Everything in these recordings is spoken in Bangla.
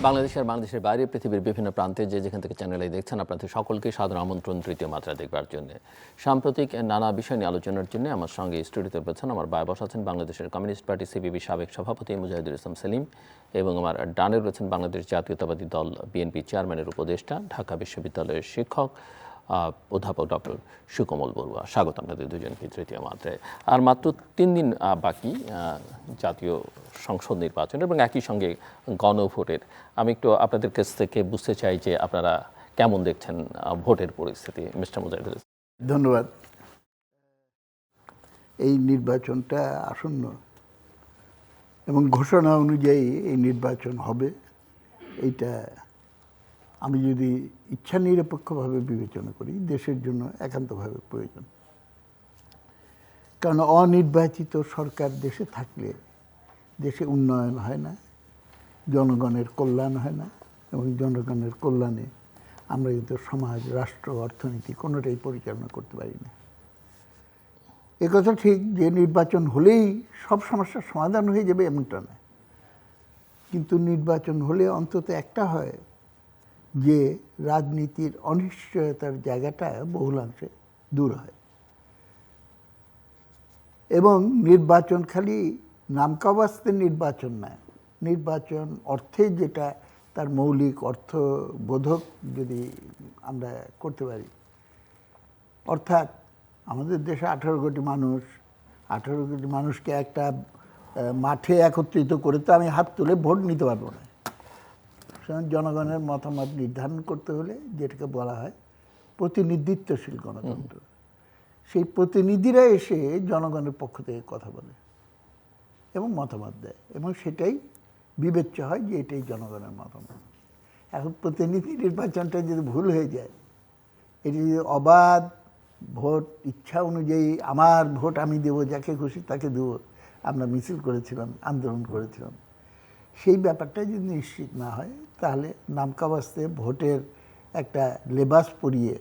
বাংলাদেশের বাইরে পৃথিবীর বিভিন্ন প্রান্তে যেখান থেকে চ্যানেলে দেখছেন আপনাদের সকলকে সাদর আমন্ত্রণ তৃতীয় মাত্রা দেখবার জন্য। সাম্প্রতিক নানা বিষয় নিয়ে আলোচনার জন্য আমার সঙ্গে স্টুডিওতে রয়েছেন আমার বায় বসা আছেন বাংলাদেশের কমিউনিস্ট পার্টি সিপিবি সাবেক সভাপতি মুজাহিদুল ইসলাম সেলিম এবং আমার ডানে রয়েছেন বাংলাদেশ জাতীয়তাবাদী দল বিএনপি চেয়ারম্যানের উপদেষ্টা ঢাকা বিশ্ববিদ্যালয়ের শিক্ষক অধ্যাপক ডক্টর সুকমল বড়ুয়া। স্বাগত আপনাদের দুজনকে তৃতীয় মাত্রায়। আর মাত্র 3 দিন বাকি জাতীয় সংসদ নির্বাচন এবং একই সঙ্গে গণভোটের। আমি একটু আপনাদের কাছ থেকে বুঝতে চাই যে আপনারা কেমন দেখছেন ভোটের পরিস্থিতি। মিস্টার মুজাহিদুল। ধন্যবাদ। এই নির্বাচনটা আসন্ন এবং ঘোষণা অনুযায়ী এই নির্বাচন হবে, এইটা আমি যদি ইচ্ছা নিরপেক্ষভাবে বিবেচনা করি দেশের জন্য একান্তভাবে প্রয়োজন। কারণ অনির্বাচিত সরকার দেশে থাকলে দেশে উন্নয়ন হয় না, জনগণের কল্যাণ হয় না এবং জনগণের কল্যাণে আমরা কিন্তু সমাজ, রাষ্ট্র, অর্থনীতি কোনোটাই পরিচালনা করতে পারি না। একথা ঠিক যে নির্বাচন হলেই সব সমস্যার সমাধান হয়ে যাবে এমনটা না, কিন্তু নির্বাচন হলে অন্তত একটা হয় যে রাজনীতির অনিশ্চয়তার জায়গাটা বহুলাংশে দূর হয় এবং নির্বাচন খালি নামকাওয়াস্তে নির্বাচন না, নির্বাচন অর্থে যেটা তার মৌলিক অর্থবোধক যদি আমরা করতে পারি, অর্থাৎ আমাদের দেশে 18 কোটি মানুষ, 18 কোটি মানুষকে একটা মাঠে একত্রিত করে তো আমি হাত তুলে ভোট নিতে পারবো না। জনগণের মতামত নির্ধারণ করতে হলে যেটাকে বলা হয় প্রতিনিধিত্বশীল গণতন্ত্র, সেই প্রতিনিধিরা এসে জনগণের পক্ষ থেকে কথা বলে এবং মতামত দেয় এবং সেটাই বিবেচ্য হয় যে এটাই জনগণের মতামত। এখন প্রতিনিধি নির্বাচনটা যদি ভুল হয়ে যায়, এটি যদি অবাধ ভোট ইচ্ছা অনুযায়ী আমার ভোট আমি দেবো, যাকে খুশি তাকে দেবো, আমরা মিছিল করেছিলাম, আন্দোলন করেছিলাম, সেই ব্যাপারটা যদি নিশ্চিত না হয় তাহলে নামকাওয়াস্তে ভোটের একটা লেবাস পরিয়ে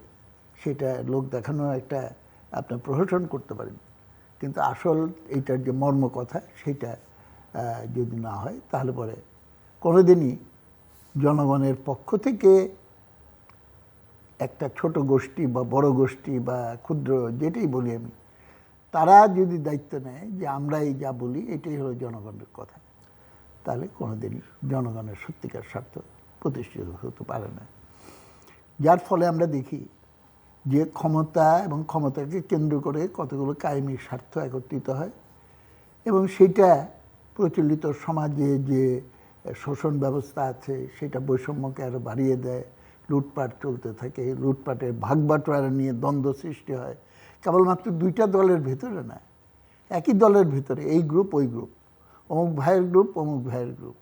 সেটা লোক দেখানোর একটা আপনার প্রহসন করতে পারেন, কিন্তু আসল এইটার যে মর্ম কথা সেটা যদি না হয় তাহলে পরে কোনোদিনই জনগণের পক্ষ থেকে একটা ছোট গোষ্ঠী বা বড় গোষ্ঠী বা ক্ষুদ্র যেটাই বলি আমি, তারা যদি দায়িত্ব নেয় যে আমরাই যা বলি এটাই হলো জনগণের কথা, তাহলে কোনোদিনই জনগণের সত্যিকার স্বার্থ প্রতিষ্ঠিত হতে পারে না। যার ফলে আমরা দেখি যে ক্ষমতা এবং ক্ষমতাকে কেন্দ্র করে কতগুলো কায়েমি স্বার্থ একত্রিত হয় এবং সেটা প্রচলিত সমাজে যে শোষণ ব্যবস্থা আছে সেটা বৈষম্যকে আরও বাড়িয়ে দেয়, লুটপাট চলতে থাকে, লুটপাটের ভাগবাটোয়ারা নিয়ে দ্বন্দ্ব সৃষ্টি হয়, কেবলমাত্র 2টা দলের ভেতরে না, একই দলের ভেতরে এই গ্রুপ ওই গ্রুপ, অমুক ভাইয়ের গ্রুপ অমুক ভাইয়ের গ্রুপ,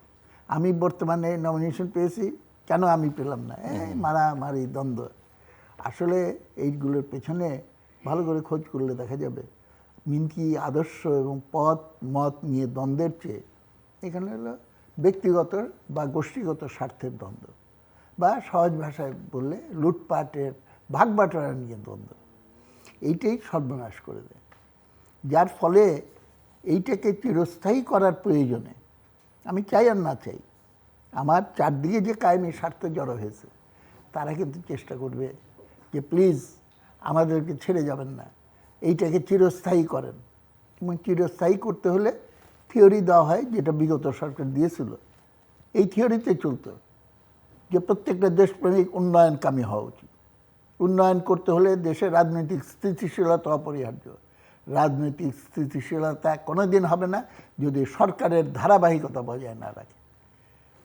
আমি বর্তমানে নমিনেশন পেয়েছি কেন আমি পেলাম না, মারামারি দ্বন্দ্ব। আসলে এইগুলোর পেছনে ভালো করে খোঁজ করলে দেখা যাবে মিনকি আদর্শ এবং পথ মত নিয়ে দ্বন্দ্বের চেয়ে এখানে হলো ব্যক্তিগত বা গোষ্ঠীগত স্বার্থের দ্বন্দ্ব, বা সহজ ভাষায় বললে লুটপাটের ভাগবাটোয়ারা নিয়ে দ্বন্দ্ব। এইটাই সর্বনাশ করে দেয়, যার ফলে এইটাকে চিরস্থায়ী করার প্রয়োজনে আমি চাই আর না চাই আমার চারদিকে যে কায়েমি স্বার্থ জড়ো হয়েছে তারা কিন্তু চেষ্টা করবে যে প্লিজ আমাদেরকে ছেড়ে যাবেন না, এইটাকে চিরস্থায়ী করেন। এবং চিরস্থায়ী করতে হলে থিওরি দেওয়া হয় যেটা বিগত সরকার দিয়েছিল, এই থিওরিতে চলতো যে প্রত্যেকটা দেশপ্রেমিক উন্নয়নকামী হওয়া উচিত, উন্নয়ন করতে হলে দেশের রাজনৈতিক স্থিতিশীলতা অপরিহার্য, রাজনৈতিক স্থিতিশীলতা কোনোদিন হবে না যদি সরকারের ধারাবাহিকতা বজায় না রাখে।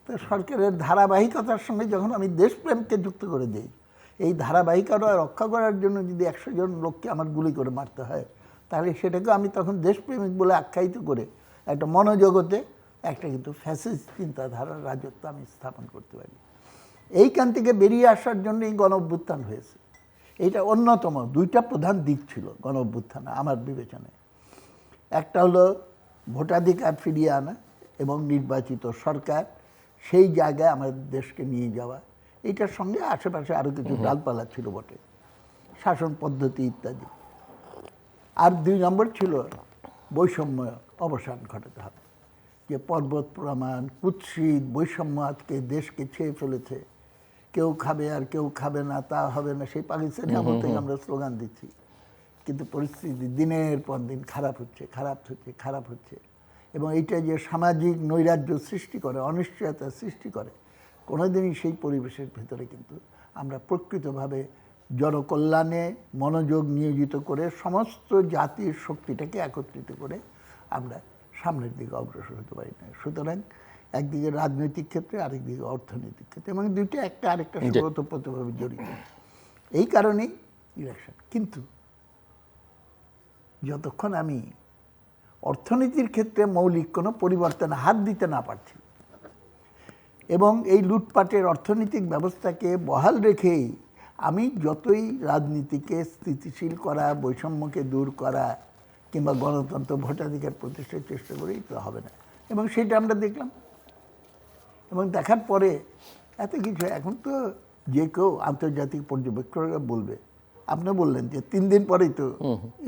তো সরকারের ধারাবাহিকতার সঙ্গে যখন আমি দেশপ্রেমকে যুক্ত করে দিই, এই ধারাবাহিকতা রক্ষা করার জন্য যদি 100 জন লোককে আমার গুলি করে মারতে হয়, তাহলে সেটাকে আমি তখন দেশপ্রেমিক বলে আখ্যায়িত করে একটা মনোজগতে একটা কিন্তু ফ্যাসিস্ট চিন্তাধারার রাজত্ব আমি স্থাপন করতে পারি। এইখান থেকে বেরিয়ে আসার জন্য এই গণ অভ্যুত্থান হয়েছে। এইটা অন্যতম 2টা প্রধান দিক ছিল গণ অভ্যুত্থানে আমার বিবেচনায়। একটা হলো ভোটাধিকার ফিরিয়ে আনা এবং নির্বাচিত সরকার সেই জায়গায় আমাদের দেশকে নিয়ে যাওয়া, এইটার সঙ্গে আশেপাশে আরও কিছু ডালপালা ছিল বটে, শাসন পদ্ধতি ইত্যাদি। আর 2 নম্বর ছিল বৈষম্য অবসান ঘটাতে হবে। যে পর্বত প্রমাণ কুৎসিত বৈষম্য আজকে দেশকে ছেয়ে ফেলেছে, কেউ খাবে আর কেউ খাবে না, তা হবে না, সেই পাকিস্তানি আমল থেকে আমরা স্লোগান দিচ্ছি, কিন্তু পরিস্থিতি দিনের পর দিন খারাপ হচ্ছে, খারাপ হচ্ছে, খারাপ হচ্ছে। এবং এইটা যে সামাজিক নৈরাজ্য সৃষ্টি করে, অনিশ্চয়তা সৃষ্টি করে, কোনোদিনই সেই পরিবেশের ভেতরে কিন্তু আমরা প্রকৃতভাবে জনকল্যাণে মনোযোগ নিয়োজিত করে সমস্ত জাতির শক্তিটাকে একত্রিত করে আমরা সামনের দিকে অগ্রসর হতে পারি না। সুতরাং একদিকে রাজনৈতিক ক্ষেত্রে, আরেকদিকে অর্থনৈতিক ক্ষেত্রে, এবং দুইটা একটা আরেকটা ওতপ্রোতভাবে জড়িত। এই কারণেই ইলেকশন। কিন্তু যতক্ষণ আমি অর্থনীতির ক্ষেত্রে মৌলিক কোনো পরিবর্তনে হাত দিতে না পারছি এবং এই লুটপাটের অর্থনৈতিক ব্যবস্থাকে বহাল রেখেই আমি যতই রাজনীতিকে স্থিতিশীল করা, বৈষম্যকে দূর করা কিংবা গণতন্ত্র ভোটাধিকার প্রতিষ্ঠার চেষ্টা করি, তো হবে না। এবং সেটা আমরা দেখলাম, এবং দেখার পরে এত কিছু এখন তো যে কেউ আন্তর্জাতিক পর্যবেক্ষকরা বলবে, আপনি বললেন যে 3 দিন পরেই তো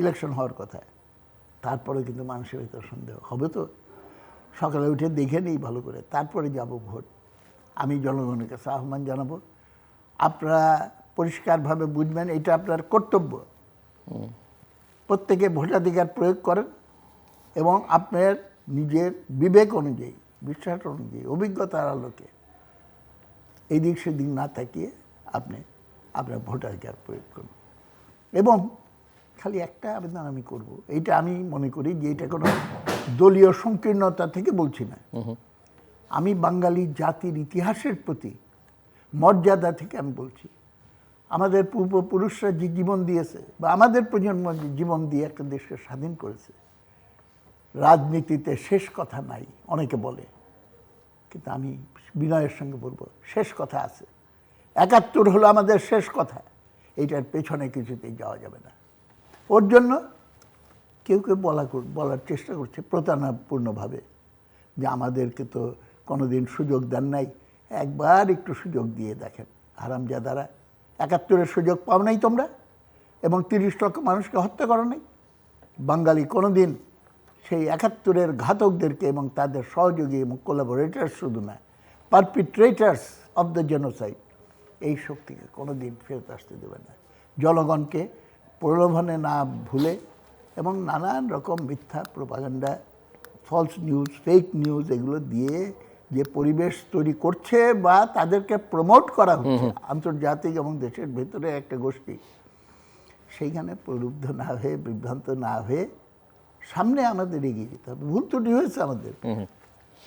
ইলেকশন হওয়ার কথা, তারপরে কিন্তু মানুষের ভিতরে সন্দেহ হবে। তো সকালে উঠে দেখে নেই ভালো করে, তারপরে যাব ভোট। আমি জনগণের কাছে আহ্বান জানাবো, আপনারা পরিষ্কারভাবে বুঝবেন এটা আপনার কর্তব্য, প্রত্যেকে ভোটাধিকার প্রয়োগ করেন এবং আপনার নিজের বিবেক অনুযায়ী, বিশ্বাস অনুযায়ী, অভিজ্ঞতার আলোকে এই দিক সেদিক না তাকিয়ে আপনি আপনার ভোটাধিকার প্রয়োগ করুন। এবং খালি একটা আবেদন আমি করব, এইটা আমি মনে করি যে এটা কোনো দলীয় সংকীর্ণতা থেকে বলছি না, আমি বাঙালি জাতির ইতিহাসের প্রতি মর্যাদা থেকে আমি বলছি। আমাদের পূর্বপুরুষরা যে জীবন দিয়েছে বা আমাদের প্রজন্ম যে জীবন দিয়ে একটা দেশকে স্বাধীন করেছে, রাজনীতিতে শেষ কথা নাই অনেকে বলে, কিন্তু আমি বিনয়ের সঙ্গে বলবো শেষ কথা আছে। ৭১ হলো আমাদের শেষ কথা, এইটার পেছনে কিছুতেই যাওয়া যাবে না। ওর জন্য কেউ কেউ বলার চেষ্টা করছে প্রতারণাপূর্ণভাবে যে আমাদেরকে তো কোনোদিন সুযোগ দেন নাই, একবার একটু সুযোগ দিয়ে দেখেন। হারামজাদারা, ৭১-এর সুযোগ পাও নাই তোমরা, এবং ৩০ লক্ষ মানুষকে হত্যা করো নাই। বাঙালি কোনোদিন সেই ৭১-এর ঘাতকদেরকে এবং তাদের সহযোগী এবং কোলাবোরেটার্স শুধু না, পারপিট্রেটার্স অফ দ্য জেনোসাইড, এই শক্তিকে কোনোদিন ফেরত আসতে দেবে না। জনগণকে প্রলোভনে না ভুলে এবং নানান রকম মিথ্যা propaganda, false news, fake news এগুলো দিয়ে যে পরিবেশ তৈরি করছে বা তাদেরকে প্রমোট করা হচ্ছে আন্তর্জাতিক এবং দেশের ভেতরে একটা গোষ্ঠী, সেইখানে প্রলুব্ধ না হয়ে, বিভ্রান্ত না হয়ে সামনে আমাদের এগিয়ে যেতে হবে। ভুল ত্রুটি হয়েছে আমাদের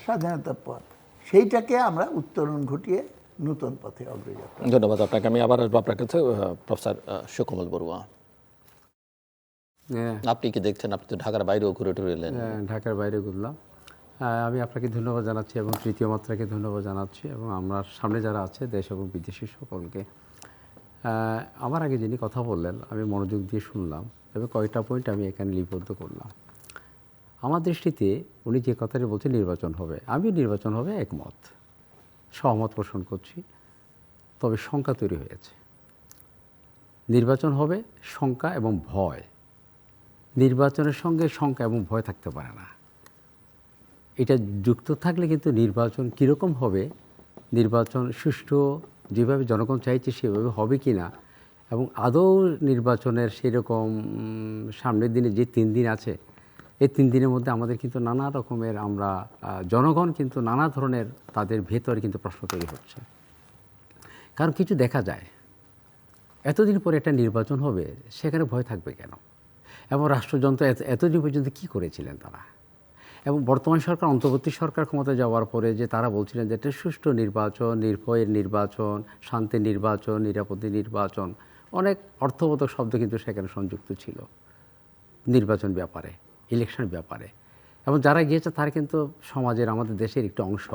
স্বাধীনতার পর, সেইটাকে আমরা উত্তরণ ঘটিয়ে নতুন পথে অগ্রযাত্রা। ধন্যবাদ আপনাকে। আমি আবার আসবো আপনার কাছে, প্রফেসর সুকোমল বড়ুয়া। আপনি কি দেখছেন? আপনি তো ঢাকার বাইরেও ঘুরে টুরে এলেন। ঢাকার বাইরে ঘুরলাম। আমি আপনাকে ধন্যবাদ জানাচ্ছি এবং তৃতীয় মাত্রাকে ধন্যবাদ জানাচ্ছি এবং আমরা সামনে যারা আছে দেশ এবং বিদেশি সকলকে। আমার আগে যিনি কথা বললেন আমি মনোযোগ দিয়ে শুনলাম এবং কয়েকটা পয়েন্ট আমি এখানে লিপিবদ্ধ করলাম। আমার দৃষ্টিতে উনি যে কথাটি বলছেন নির্বাচন হবে, আমি নির্বাচন হবে একমত, সহমত পোষণ করছি। তবে শঙ্কা তৈরি হয়েছে, নির্বাচন হবে শঙ্কা এবং ভয়। নির্বাচনের সঙ্গে শঙ্কা এবং ভয় থাকতে পারে না, এটা যুক্ত থাকলে কিন্তু নির্বাচন কীরকম হবে, নির্বাচন সুষ্ঠু যেভাবে জনগণ চাইছে সেভাবে হবে কি না, এবং আদৌ নির্বাচনের সেরকম সামনের দিনে যে 3 দিন আছে, এই 3 দিনের মধ্যে আমাদের কিন্তু নানা রকমের আমরা জনগণ কিন্তু নানা ধরনের তাদের ভেতরে কিন্তু প্রশ্ন তৈরি হচ্ছে। কারণ কিছু দেখা যায় এতদিন পরে একটা নির্বাচন হবে, সেখানে ভয় থাকবে কেন? এবং রাষ্ট্রযন্ত্র এতদিন পর্যন্ত কী করেছিলেন তারা? এবং বর্তমান সরকার, অন্তর্বর্তী সরকার ক্ষমতায় যাওয়ার পরে যে তারা বলছিলেন যে এটা সুষ্ঠু নির্বাচন, নির্ভয়ের নির্বাচন, শান্তির নির্বাচন, নিরাপদে নির্বাচন, অনেক অর্থবোধক শব্দ কিন্তু সেখানে সংযুক্ত ছিল নির্বাচন ব্যাপারে, ইলেকশন ব্যাপারে। এবং যারা গিয়েছে তারা কিন্তু সমাজের, আমাদের দেশের একটি অংশ।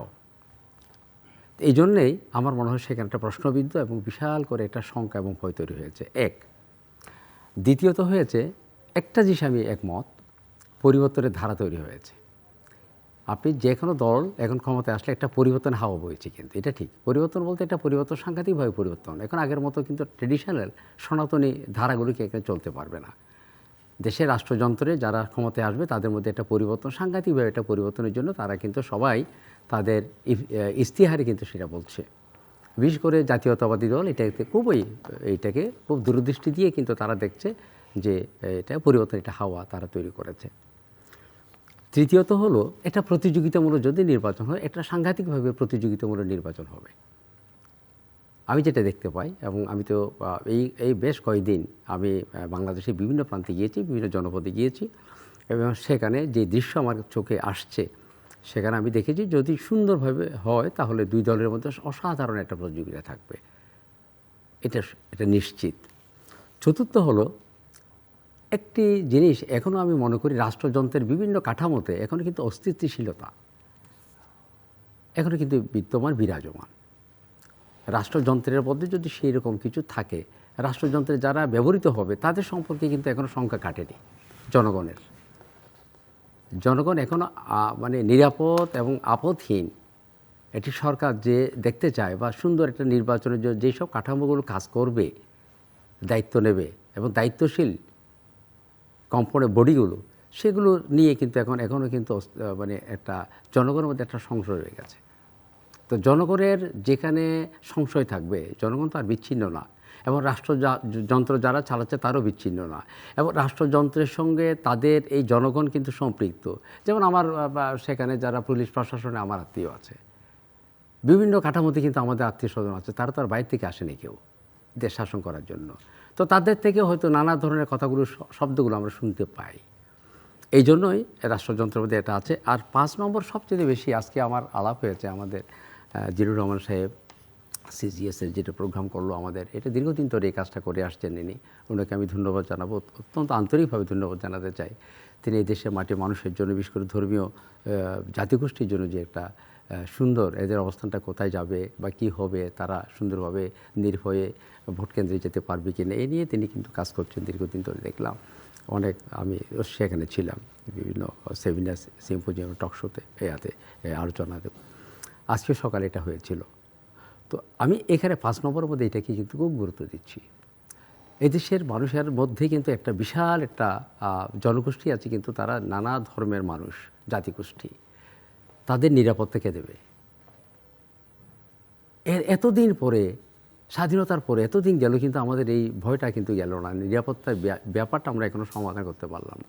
এই জন্যেই আমার মনে হয় সেখানে একটা প্রশ্নবিদ্ধ এবং বিশাল করে একটা শঙ্কা এবং ভয় তৈরি হয়েছে। এক, দ্বিতীয়ত হয়েছে একটা জিনিস আমি একমত, পরিবর্তনের ধারা তৈরি হয়েছে। আপনি যে কোনো দল এখন ক্ষমতায় আসলে একটা পরিবর্তন হাওয়া বইছে, কিন্তু এটা ঠিক। পরিবর্তন বলতে একটা পরিবর্তন সাংঘাতিকভাবে পরিবর্তন। এখন আগের মতো কিন্তু ট্রেডিশনাল সনাতনী ধারাগুলিকে এখানে চলতে পারবে না। দেশের রাষ্ট্রযন্ত্রে যারা ক্ষমতায় আসবে তাদের মধ্যে একটা পরিবর্তন, সাংঘাতিকভাবে একটা পরিবর্তনের জন্য তারা কিন্তু সবাই তাদের ইশতেহারে কিন্তু সেটা বলছে। বিশেষ করে জাতীয়তাবাদী দল এইটাকে খুব দূরদৃষ্টি দিয়ে কিন্তু তারা দেখছে যে এটা পরিবর্তন, এটা হাওয়া তারা তৈরি করেছে। তৃতীয়ত হলো, এটা প্রতিযোগিতামূলক যদি নির্বাচন হয়, এটা সাংঘাতিকভাবে প্রতিযোগিতামূলক নির্বাচন হবে আমি যেটা দেখতে পাই। এবং আমি তো এই বেশ কয়েকদিন আমি বাংলাদেশের বিভিন্ন প্রান্তে গিয়েছি, বিভিন্ন জনপদে গিয়েছি, এবং সেখানে যে দৃশ্য আমার চোখে আসছে সেখানে আমি দেখেছি যদি সুন্দরভাবে হয় তাহলে দুই দলের মধ্যে অসাধারণ একটা প্রতিযোগিতা থাকবে, এটা নিশ্চিত। চতুর্থ হলো, একটি জিনিস এখনও আমি মনে করি রাষ্ট্রযন্ত্রের বিভিন্ন কাঠামোতে এখনও কিন্তু অস্তিত্বশীলতা এখনও কিন্তু বিদ্যমান, বিরাজমান। রাষ্ট্রযন্ত্রের মধ্যে যদি সেই রকম কিছু থাকে, রাষ্ট্রযন্ত্রে যারা ব্যবহৃত হবে তাদের সম্পর্কে কিন্তু এখনও সংখ্যা কাটেনি জনগণ এখনও মানে নিরাপদ এবং আপদহীন একটি সরকার যে দেখতে চায়, বা সুন্দর একটা নির্বাচনের জন্য যেসব কাঠামোগুলো কাজ করবে, দায়িত্ব নেবে এবং দায়িত্বশীল কম্পোনেন্ট বডিগুলো, সেগুলো নিয়ে কিন্তু এখনও কিন্তু মানে একটা জনগণের মধ্যে একটা সংশয় রয়ে গেছে। তো জনগণের যেখানে সংশয় থাকবে, জনগণ তো আর বিচ্ছিন্ন না, এবং রাষ্ট্রযন্ত্র যারা চালাচ্ছে তারও বিচ্ছিন্ন না, এবং রাষ্ট্রযন্ত্রের সঙ্গে তাদের এই জনগণ কিন্তু সম্পৃক্ত। যেমন আমার সেখানে যারা পুলিশ প্রশাসনে আমার আত্মীয় আছে, বিভিন্ন কাঠামোতে কিন্তু আমাদের আত্মীয় স্বজন আছে, তারা তো আর বাইরে থেকে আসেনি কেউ দেশ শাসন করার জন্য। তো তাদের থেকে হয়তো নানা ধরনের কথাগুলো, শব্দগুলো আমরা শুনতে পাই। এই জন্যই রাষ্ট্রযন্ত্রের মধ্যে এটা আছে। আর 5 নম্বর সবচেয়ে বেশি আজকে আমার আলাপ হয়েছে, আমাদের জিলুর রহমান সাহেব সিজিএসের যেটা প্রোগ্রাম করলো আমাদের, এটা দীর্ঘদিন ধরে এই কাজটা করে আসছেন ওনাকে আমি ধন্যবাদ জানাবো, অত্যন্ত আন্তরিকভাবে ধন্যবাদ জানাতে চাই। তিনি এই দেশের মাটি মানুষের জন্য, বিশেষ করে ধর্মীয় জাতিগোষ্ঠীর জন্য যে একটা সুন্দর, এদের অবস্থানটা কোথায় যাবে বা কি হবে, তারা সুন্দরভাবে নির্ভয়ে ভোট কেন্দ্রে যেতে পারবে কিনা, এই নিয়ে তিনি কিন্তু কাজ করছেন দীর্ঘদিন ধরে। দেখলাম অনেক, আমি সেখানে ছিলাম বিভিন্ন সেমিনার, সিম্পোজিয়াম, টকশোতে, আলোচনাতে। আজকে সকালে এটা হয়েছিল। তো আমি এখানে 5 নম্বরের মধ্যে এটাকে কিন্তু খুব গুরুত্ব দিচ্ছি। এদেশের মানুষের মধ্যে কিন্তু একটা বিশাল একটা জনগোষ্ঠী আছে, কিন্তু তারা নানা ধর্মের মানুষ, জাতিগোষ্ঠী, তাদের নিরাপত্তা কে দেবে? এতদিন পরে, স্বাধীনতার পরে এতদিন গেল, কিন্তু আমাদের এই ভয়টা কিন্তু গেল না, নিরাপত্তার ব্যাপারটা আমরা এখনও সমাধান করতে পারলাম না।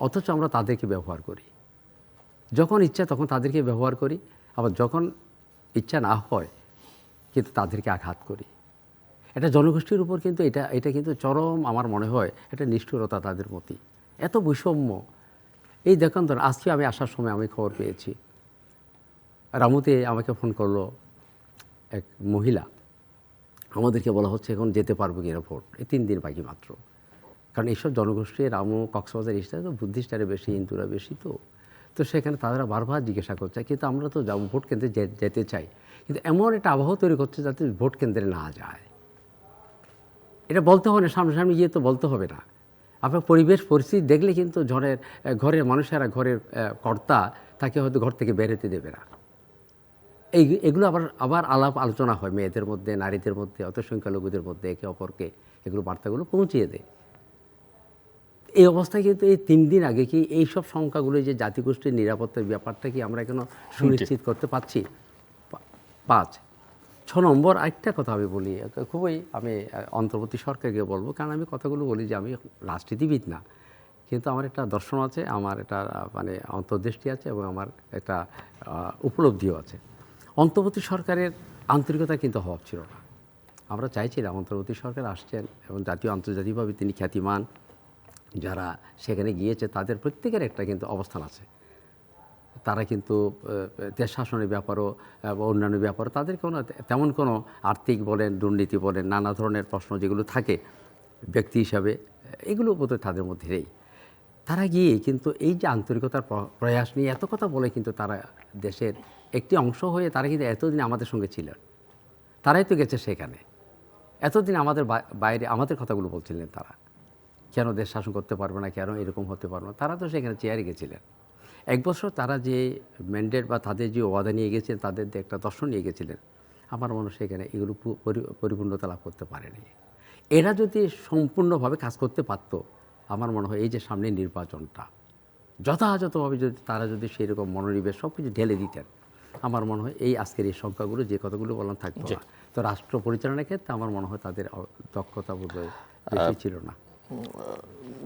অথচ আমরা তাদেরকে ব্যবহার করি, যখন ইচ্ছা তখন তাদেরকে ব্যবহার করি, আবার যখন ইচ্ছা না হয় কিন্তু তাদেরকে আঘাত করি। এটা জনগোষ্ঠীর উপর কিন্তু এটা কিন্তু চরম, আমার মনে হয় এটা নিষ্ঠুরতা তাদের প্রতি, এত বৈষম্য। এই দেখুন, ধর আজকে আমি আসার সময় আমি খবর পেয়েছি, রামুতে আমাকে ফোন করলো এক মহিলা, আমাদেরকে বলা হচ্ছে এখন যেতে পারবো কিনা ভোট, এই 3 দিন বাকি মাত্র। কারণ এইসব জনগোষ্ঠী রামু, কক্সবাজার, এই তো বুদ্ধিস্টারে বেশি, হিন্দুরা বেশি, তো সেখানে তারা বারবার জিজ্ঞাসা করছে, কিন্তু আমরা তো যাবো ভোট কেন্দ্রে যেতে চাই, কিন্তু এমন একটা আবহাওয়া তৈরি করছে যাতে ভোট কেন্দ্রে না যায়। এটা বলতে হবে না, সামনাসামনি গিয়ে তো বলতে হবে না, আপনার পরিবেশ পরিস্থিতি দেখলে কিন্তু ঘরের মানুষেরা, ঘরের কর্তা তাকে হয়তো ঘর থেকে বের হতে দেবে না। এগুলো আবার আলাপ আলোচনা হয় মেয়েদের মধ্যে, নারীদের মধ্যে, অত সংখ্যালঘুদের মধ্যে, একে অপরকে এগুলো বার্তাগুলো পৌঁছিয়ে দেয়। এই অবস্থায় কিন্তু এই 3 দিন আগে কি এইসব সংখ্যাগুলো, যে জাতিগোষ্ঠীর নিরাপত্তার ব্যাপারটা কি আমরা এখনো সুনিশ্চিত করতে পারছি? 6 নম্বর আরেকটা কথা আমি বলি, খুবই আমি অন্তর্বর্তী সরকারকে বলবো, কারণ আমি কথাগুলো বলি যে আমি রাজনীতিবিদ না, কিন্তু আমার একটা দর্শন আছে, আমার একটা মানে অন্তর্দৃষ্টি আছে, এবং আমার একটা উপলব্ধিও আছে। অন্তর্বর্তী সরকারের আন্তরিকতা কিন্তু অভাব ছিল না। আমরা চাইছিলাম অন্তর্বর্তী সরকার আসছেন, এবং জাতীয় আন্তর্জাতিকভাবে তিনি খ্যাতিমান, যারা সেখানে গিয়েছে তাদের প্রত্যেকের একটা কিন্তু অবস্থান আছে, তারা কিন্তু দেশ শাসনের ব্যাপারও বা অন্যান্য ব্যাপারও তাদের তেমন কোনো আর্থিক বলেন, দুর্নীতি বলেন, নানা ধরনের প্রশ্ন যেগুলো থাকে ব্যক্তি হিসাবে, এগুলো বোধহয় তাদের মধ্যে নেই। তারা গিয়ে কিন্তু এই যে আন্তরিকতার প্রয়াস নিয়ে এত কথা বলে, কিন্তু তারা দেশের একটি অংশ হয়ে তারা কিন্তু এতদিন আমাদের সঙ্গে ছিলেন, তারাই তো গেছে সেখানে, এতদিন আমাদের বাইরে আমাদের কথাগুলো বলছিলেন, তারা কেন দেশ শাসন করতে পারবে না, কেন এরকম হতে পারবে না, তারা তো সেখানে চেয়ারে গেছিলেন। 1 বছর তারা যে ম্যান্ডেট বা তাদের যে ওয়াদা নিয়ে গেছিলেন, তাদের যে একটা দর্শন নিয়ে গেছিলেন, আমার মনে হয় সেখানে এগুলো পরিপূর্ণতা লাভ করতে পারেনি। এরা যদি সম্পূর্ণভাবে কাজ করতে পারতো, আমার মনে হয় এই যে সামনে নির্বাচনটা যথাযথভাবে যদি তারা যদি সেরকম মনোনিবেশ সব কিছু ঢেলে দিতেন, আমার মনে হয় এই আজকের এই সংখ্যাগুলো যে কথাগুলো বললাম থাকতো না। তো রাষ্ট্র পরিচালনার ক্ষেত্রে আমার মনে হয় তাদের দক্ষতা বোধহয় বেশি ছিল না।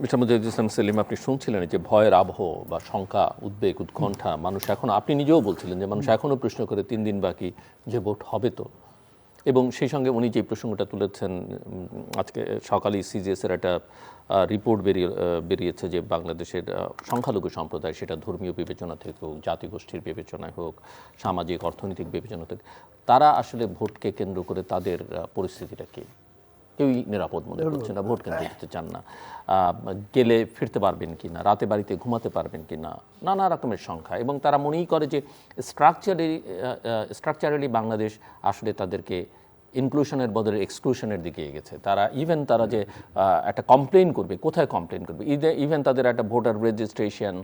মিস্টার মুজাহিদুল ইসলাম সেলিম, আপনি শুনছিলেন যে ভয়ের আবহ বা শঙ্কা, উদ্বেগ, উৎকণ্ঠা, মানুষ এখনো, আপনি নিজেও বলছিলেন যে মানুষ এখনো প্রশ্ন করে 3 দিন বাকি, যে ভোট হবে তো। এবং সেই সঙ্গে উনি যে প্রসঙ্গটা তুলেছেন, আজকে সকালে সিজিএস এর একটা রিপোর্ট বেরিয়েছে যে বাংলাদেশের সংখ্যালঘু সম্প্রদায়, সেটা ধর্মীয় বিবেচনা থেকে হোক, জাতিগোষ্ঠীর বিবেচনায় হোক, সামাজিক অর্থনৈতিক বিবেচনা থেকে, তারা আসলে ভোটকে কেন্দ্র করে তাদের পরিস্থিতিটা কী, কেউই নিরাপদ মনে করছে না, ভোট কেন্দ্রে যেতে চান না, গেলে ফিরতে পারবেন কি না, রাতে বাড়িতে ঘুমাতে পারবেন কি না, নানা রকমের সংখ্যা। এবং তারা মনেই করে যে স্ট্রাকচারালি বাংলাদেশ আসলে তাদেরকে ইনক্লুশনের বদলে এক্সক্লুশনের দিকে এগেছে। তারা তারা যে একটা কমপ্লেন করবে, কোথায় কমপ্লেন করবে, ইভেন তাদের একটা ভোটার রেজিস্ট্রেশন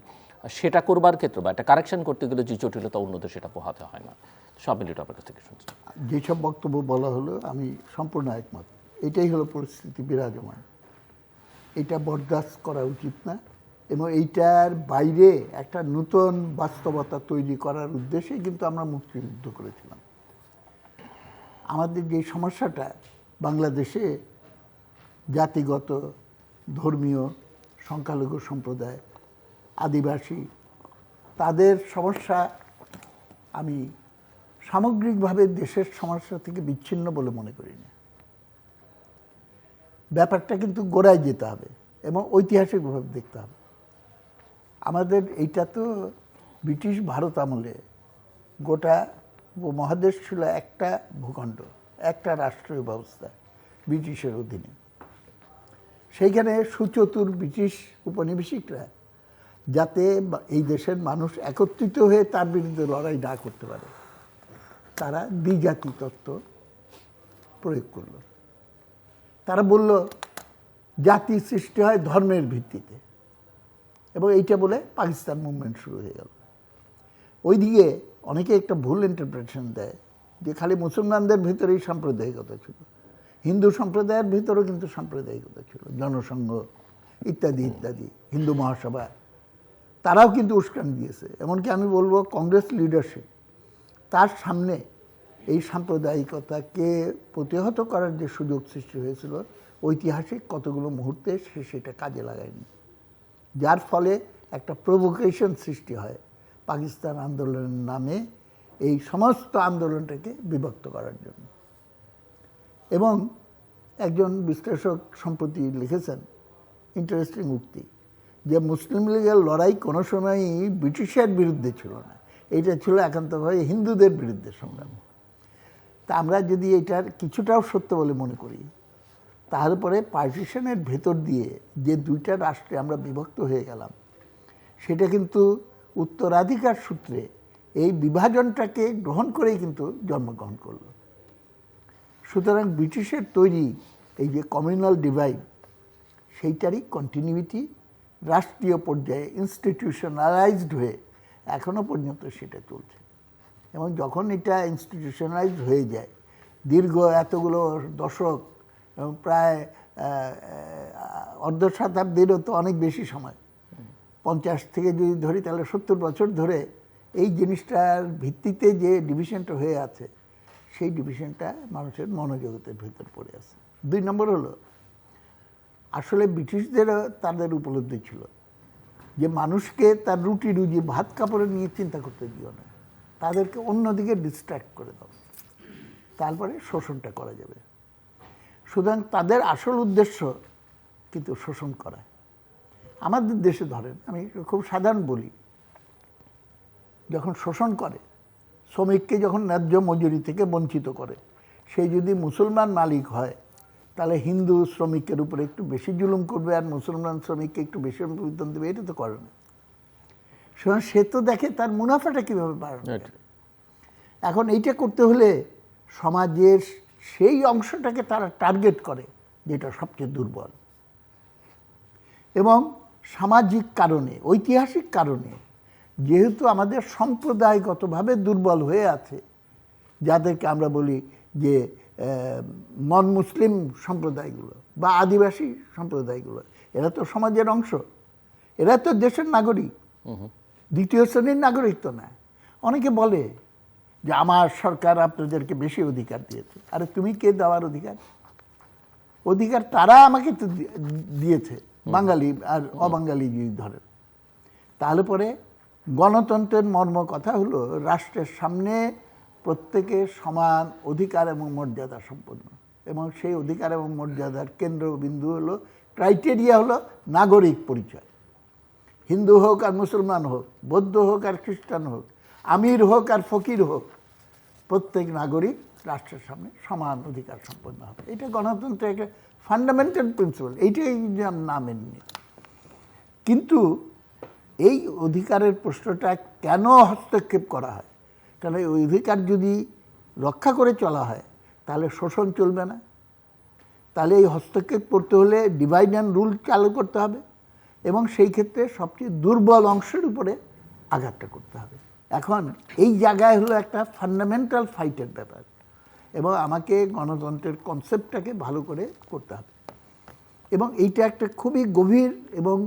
সেটা করবার ক্ষেত্রে বা একটা কারেকশন করতে গেলে যে জটিলতা উন্নত, সেটা পোহাতে হয় না। সব মিলিয়ে আপনার কাছ থেকে শুনছি। যেসব বক্তব্য বলা হলো আমি সম্পূর্ণ একমত। এটাই হলো পরিস্থিতি বিরাজমান, এটা বরদাস্ত করা উচিত না। এবং এইটার বাইরে একটা নতুন বাস্তবতা তৈরি করার উদ্দেশ্যে কিন্তু আমরা মুক্তিযুদ্ধ করেছিলাম। আমাদের যে সমস্যাটা বাংলাদেশে জাতিগত, ধর্মীয়, সংখ্যালঘু সম্প্রদায়, আদিবাসী, তাদের সমস্যা আমি সামগ্রিকভাবে দেশের সমস্যা থেকে বিচ্ছিন্ন বলে মনে করি না। ব্যাপারটা কিন্তু গোড়ায় যেতে হবে এবং ঐতিহাসিকভাবে দেখতে হবে। আমাদের এইটা তো ব্রিটিশ ভারত আমলে গোটা মহাদেশ ছিল একটা ভূখণ্ড, একটা রাষ্ট্রীয় ব্যবস্থা ব্রিটিশের অধীনে। সেইখানে সুচতুর ব্রিটিশ উপনিবেশিকরা যাতে এই দেশের মানুষ একত্রিত হয়ে তার বিরুদ্ধে লড়াই না করতে পারে, তারা দ্বিজাতি তত্ত্ব প্রয়োগ করল। তারা বলল জাতি সৃষ্টি হয় ধর্মের ভিত্তিতে, এবং এইটা বলে পাকিস্তান মুভমেন্ট শুরু হয়ে গেল। ওইদিকে অনেকে একটা ভুল ইন্টারপ্রিটেশন দেয় যে খালি মুসলমানদের ভিতরেই সাম্প্রদায়িকতা ছিল, হিন্দু সম্প্রদায়ের ভিতরেও কিন্তু সাম্প্রদায়িকতা ছিল, জনসংঘ ইত্যাদি ইত্যাদি, হিন্দু মহাসভা, তারাও কিন্তু উস্কানি দিয়েছে। এমনকি আমি বলবো কংগ্রেস লিডারশিপ তার সামনে এই সাম্প্রদায়িকতাকে প্রতিহত করার যে সুযোগ সৃষ্টি হয়েছিল, ঐতিহাসিক কতগুলো মুহূর্তে সে সেটা কাজে লাগায়নি, যার ফলে একটা প্রভোকেশন সৃষ্টি হয় পাকিস্তান আন্দোলনের নামে এই সমস্ত আন্দোলনটাকে বিভক্ত করার জন্য। এবং একজন বিশ্লেষক সম্প্রতি লিখেছেন ইন্টারেস্টিং উক্তি, যে মুসলিম লীগের লড়াই কোনো সময়ই ব্রিটিশের বিরুদ্ধে ছিল না, এটা ছিল একান্তভাবে হিন্দুদের বিরুদ্ধে সংগ্রাম। তা আমরা যদি এটার কিছুটাও সত্য বলে মনে করি, তাহলে পরে পার্টিশনের ভেতর দিয়ে যে দুইটা রাষ্ট্রে আমরা বিভক্ত হয়ে গেলাম, সেটা কিন্তু উত্তরাধিকার সূত্রে এই বিভাজনটাকে গ্রহণ করেই কিন্তু জন্মগ্রহণ করলো। সুতরাং ব্রিটিশের তৈরি এই যে কমিউনাল ডিভাইড, সেইটারই কন্টিনিউইটি রাষ্ট্রীয় পর্যায়ে ইনস্টিটিউশনালাইজড হয়ে এখনও পর্যন্ত সেটা চলছে। এবং যখন এটা ইনস্টিটিউশনালাইজড হয়ে যায়, দীর্ঘ এতগুলো দশক এবং প্রায় অর্ধ শতাব্দীরও তো অনেক বেশি সময়, 50 থেকে যদি ধরি তাহলে 70 বছর ধরে এই জিনিসটার ভিত্তিতে যে ডিভিশনটা হয়ে আছে, সেই ডিভিশনটা মানুষের মনোজগতের ভিতর পড়ে আছে। 2 নম্বর হলো, আসলে ব্রিটিশদেরও তাদের উপলব্ধি ছিল যে মানুষকে তার রুটি রুজি ভাত কাপড়ে নিয়ে চিন্তা করতে দিও না, তাদেরকে অন্যদিকে ডিস্ট্র্যাক্ট করে দাও, তারপরে শোষণটা করা যাবে। সুতরাং তাদের আসল উদ্দেশ্য কিন্তু শোষণ করা। আমাদের দেশে ধরেন, আমি খুব সাধারণ বলি, যখন শোষণ করে, শ্রমিককে যখন ন্যায্য মজুরি থেকে বঞ্চিত করে, সেই যদি মুসলমান মালিক হয়, তাহলে হিন্দু শ্রমিকের উপরে একটু বেশি জুলুম করবে আর মুসলমান শ্রমিককে একটু বেশি বেতন দেবে, এটা তো করে না। সুতরাং সে তো দেখে তার মুনাফাটা কীভাবে বাড়ানো যায়। এখন এইটা করতে হলে সমাজের সেই অংশটাকে তারা টার্গেট করে যেটা সবচেয়ে দুর্বল, এবং সামাজিক কারণে, ঐতিহাসিক কারণে, যেহেতু আমাদের সম্প্রদায়গতভাবে দুর্বল হয়ে আছে, যাদেরকে আমরা বলি যে নন মুসলিম সম্প্রদায়গুলো বা আদিবাসী সম্প্রদায়গুলো, এরা তো সমাজের অংশ, এরা তো দেশের নাগরিক, দ্বিতীয় শ্রেণীর নাগরিক তো না। অনেকে বলে যে আমার সরকার আপনাদেরকে বেশি অধিকার দিয়েছে। আরে তুমি কে দেওয়ার অধিকার? অধিকার তারা আমাকে তো দিয়েছে, বাঙালি আর অবাঙালি যদি ধরেন। তাহলে পরে গণতন্ত্রের মর্ম কথা হলো রাষ্ট্রের সামনে প্রত্যেকে সমান অধিকার এবং মর্যাদা সম্পন্ন, এবং সেই অধিকার এবং মর্যাদার কেন্দ্রবিন্দু হলো, ক্রাইটেরিয়া হলো নাগরিক পরিচয়। হিন্দু হোক আর মুসলমান হোক, বৌদ্ধ হোক আর খ্রিস্টান হোক, আমির হোক আর ফকির হোক, প্রত্যেক নাগরিক রাষ্ট্রের সামনে সমান অধিকার সম্পন্ন হবে। এটা গণতন্ত্রের একটা ফান্ডামেন্টাল প্রিন্সিপাল, এইটাই না মেনে। কিন্তু এই অধিকারের প্রশ্নটা কেন হস্তক্ষেপ করা হয়? কারণ এই অধিকার যদি রক্ষা করে চলা হয় তাহলে শোষণ চলবে না। তাহলে এই হস্তক্ষেপ করতে হলে ডিভাইড অ্যান্ড রুল চালু করতে হবে, এবং সেই ক্ষেত্রে সবচেয়ে দুর্বল অংশের উপরে আঘাতটা করতে হবে। এখন এই জায়গায় হলো একটা ফান্ডামেন্টাল ফাইটের ব্যাপার, এবং আমাকে গণতন্ত্রের কনসেপ্টটাকে ভালো করে করতে হবে। এবং এইটা একটা খুবই গভীর এবং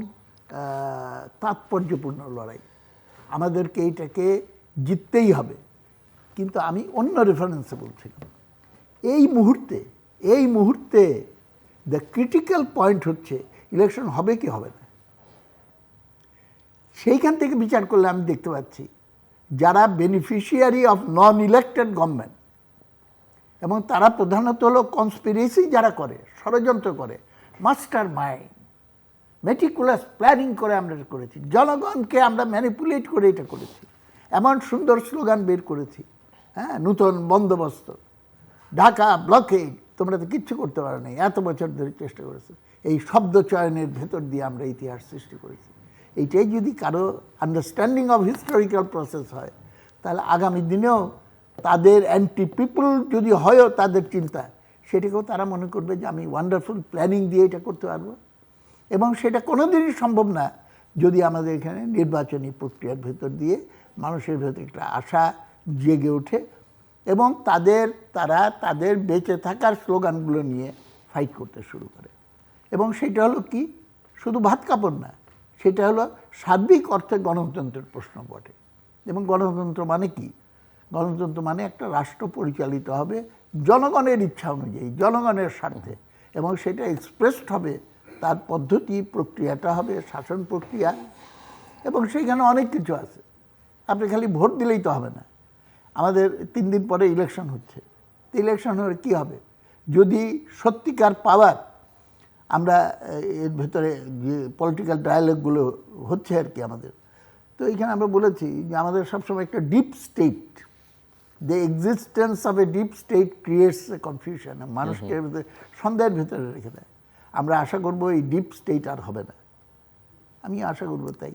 তাৎপর্যপূর্ণ লড়াই। আমাদেরকে এইটাকে জিততেই হবে। কিন্তু আমি অন্য রেফারেন্সে বলছিলাম, এই মুহূর্তে দ্য ক্রিটিক্যাল পয়েন্ট হচ্ছে ইলেকশন হবে কি হবে না। সেইখান থেকে বিচার করলে আমি দেখতে পাচ্ছি যারা beneficiary of non elected government, এবং তারা প্রধানত হলো কনস্পিরেসি যারা করে, ষড়যন্ত্র করে, মাস্টার মাইন্ড, মেটিকুলাস প্ল্যানিং করে আমরা করেছি, জনগণকে আমরা ম্যানিপুলেট করে এটা করেছি, এমন সুন্দর স্লোগান বের করেছি, হ্যাঁ, নূতন বন্দোবস্ত, ঢাকা ব্লকেড, তোমরা তো কিচ্ছু করতে পারো না, এত বছর ধরে চেষ্টা করেছে। এই শব্দ চয়নের ভেতর দিয়ে আমরা ইতিহাস সৃষ্টি করেছি। এইটাই যদি কারো আন্ডারস্ট্যান্ডিং অফ হিস্টোরিক্যাল প্রসেস হয়, তাহলে আগামী দিনেও তাদের অ্যান্টি পিপল যদি হয়ও তাদের চিন্তা, সেটাকেও তারা মনে করবে যে আমি ওয়ান্ডারফুল প্ল্যানিং দিয়ে এটা করতে পারবো। এবং সেটা কোনোদিনই সম্ভব না যদি আমাদের এখানে নির্বাচনী প্রক্রিয়ার ভেতর দিয়ে মানুষের ভেতর একটা আশা জেগে ওঠে, এবং তারা তাদের বেঁচে থাকার স্লোগানগুলো নিয়ে ফাইট করতে শুরু করে। এবং সেটা হলো কি, শুধু ভাত কাপড় না, সেটা হলো সার্বিক অর্থে গণতন্ত্রের প্রশ্ন বটে। এবং গণতন্ত্র মানে কি? গণতন্ত্র মানে একটা রাষ্ট্র পরিচালিত হবে জনগণের ইচ্ছা অনুযায়ী, জনগণের স্বার্থে, এবং সেটা এক্সপ্রেসড হবে, তার পদ্ধতি প্রক্রিয়াটা হবে শাসন প্রক্রিয়া, এবং সেইখানে অনেক কিছু আছে। আপনি খালি ভোট দিলেই তো হবে না। আমাদের 3 দিন পরে ইলেকশন হচ্ছে। ইলেকশন হলে কী হবে? যদি সত্যিকার পাওয়ার আমরা এর ভেতরে যে পলিটিক্যাল ডায়ালগগুলো হচ্ছে আর কি আমাদের, তো এইখানে আমরা বলেছি যে আমাদের সবসময় একটা deep state, the existence of a deep state creates A confusion, মানুষকে সন্দেহের ভেতরে রেখে দেয়। আমরা আশা করব এই ডিপ স্টেট আর হবে না, আমি আশা করব তাই।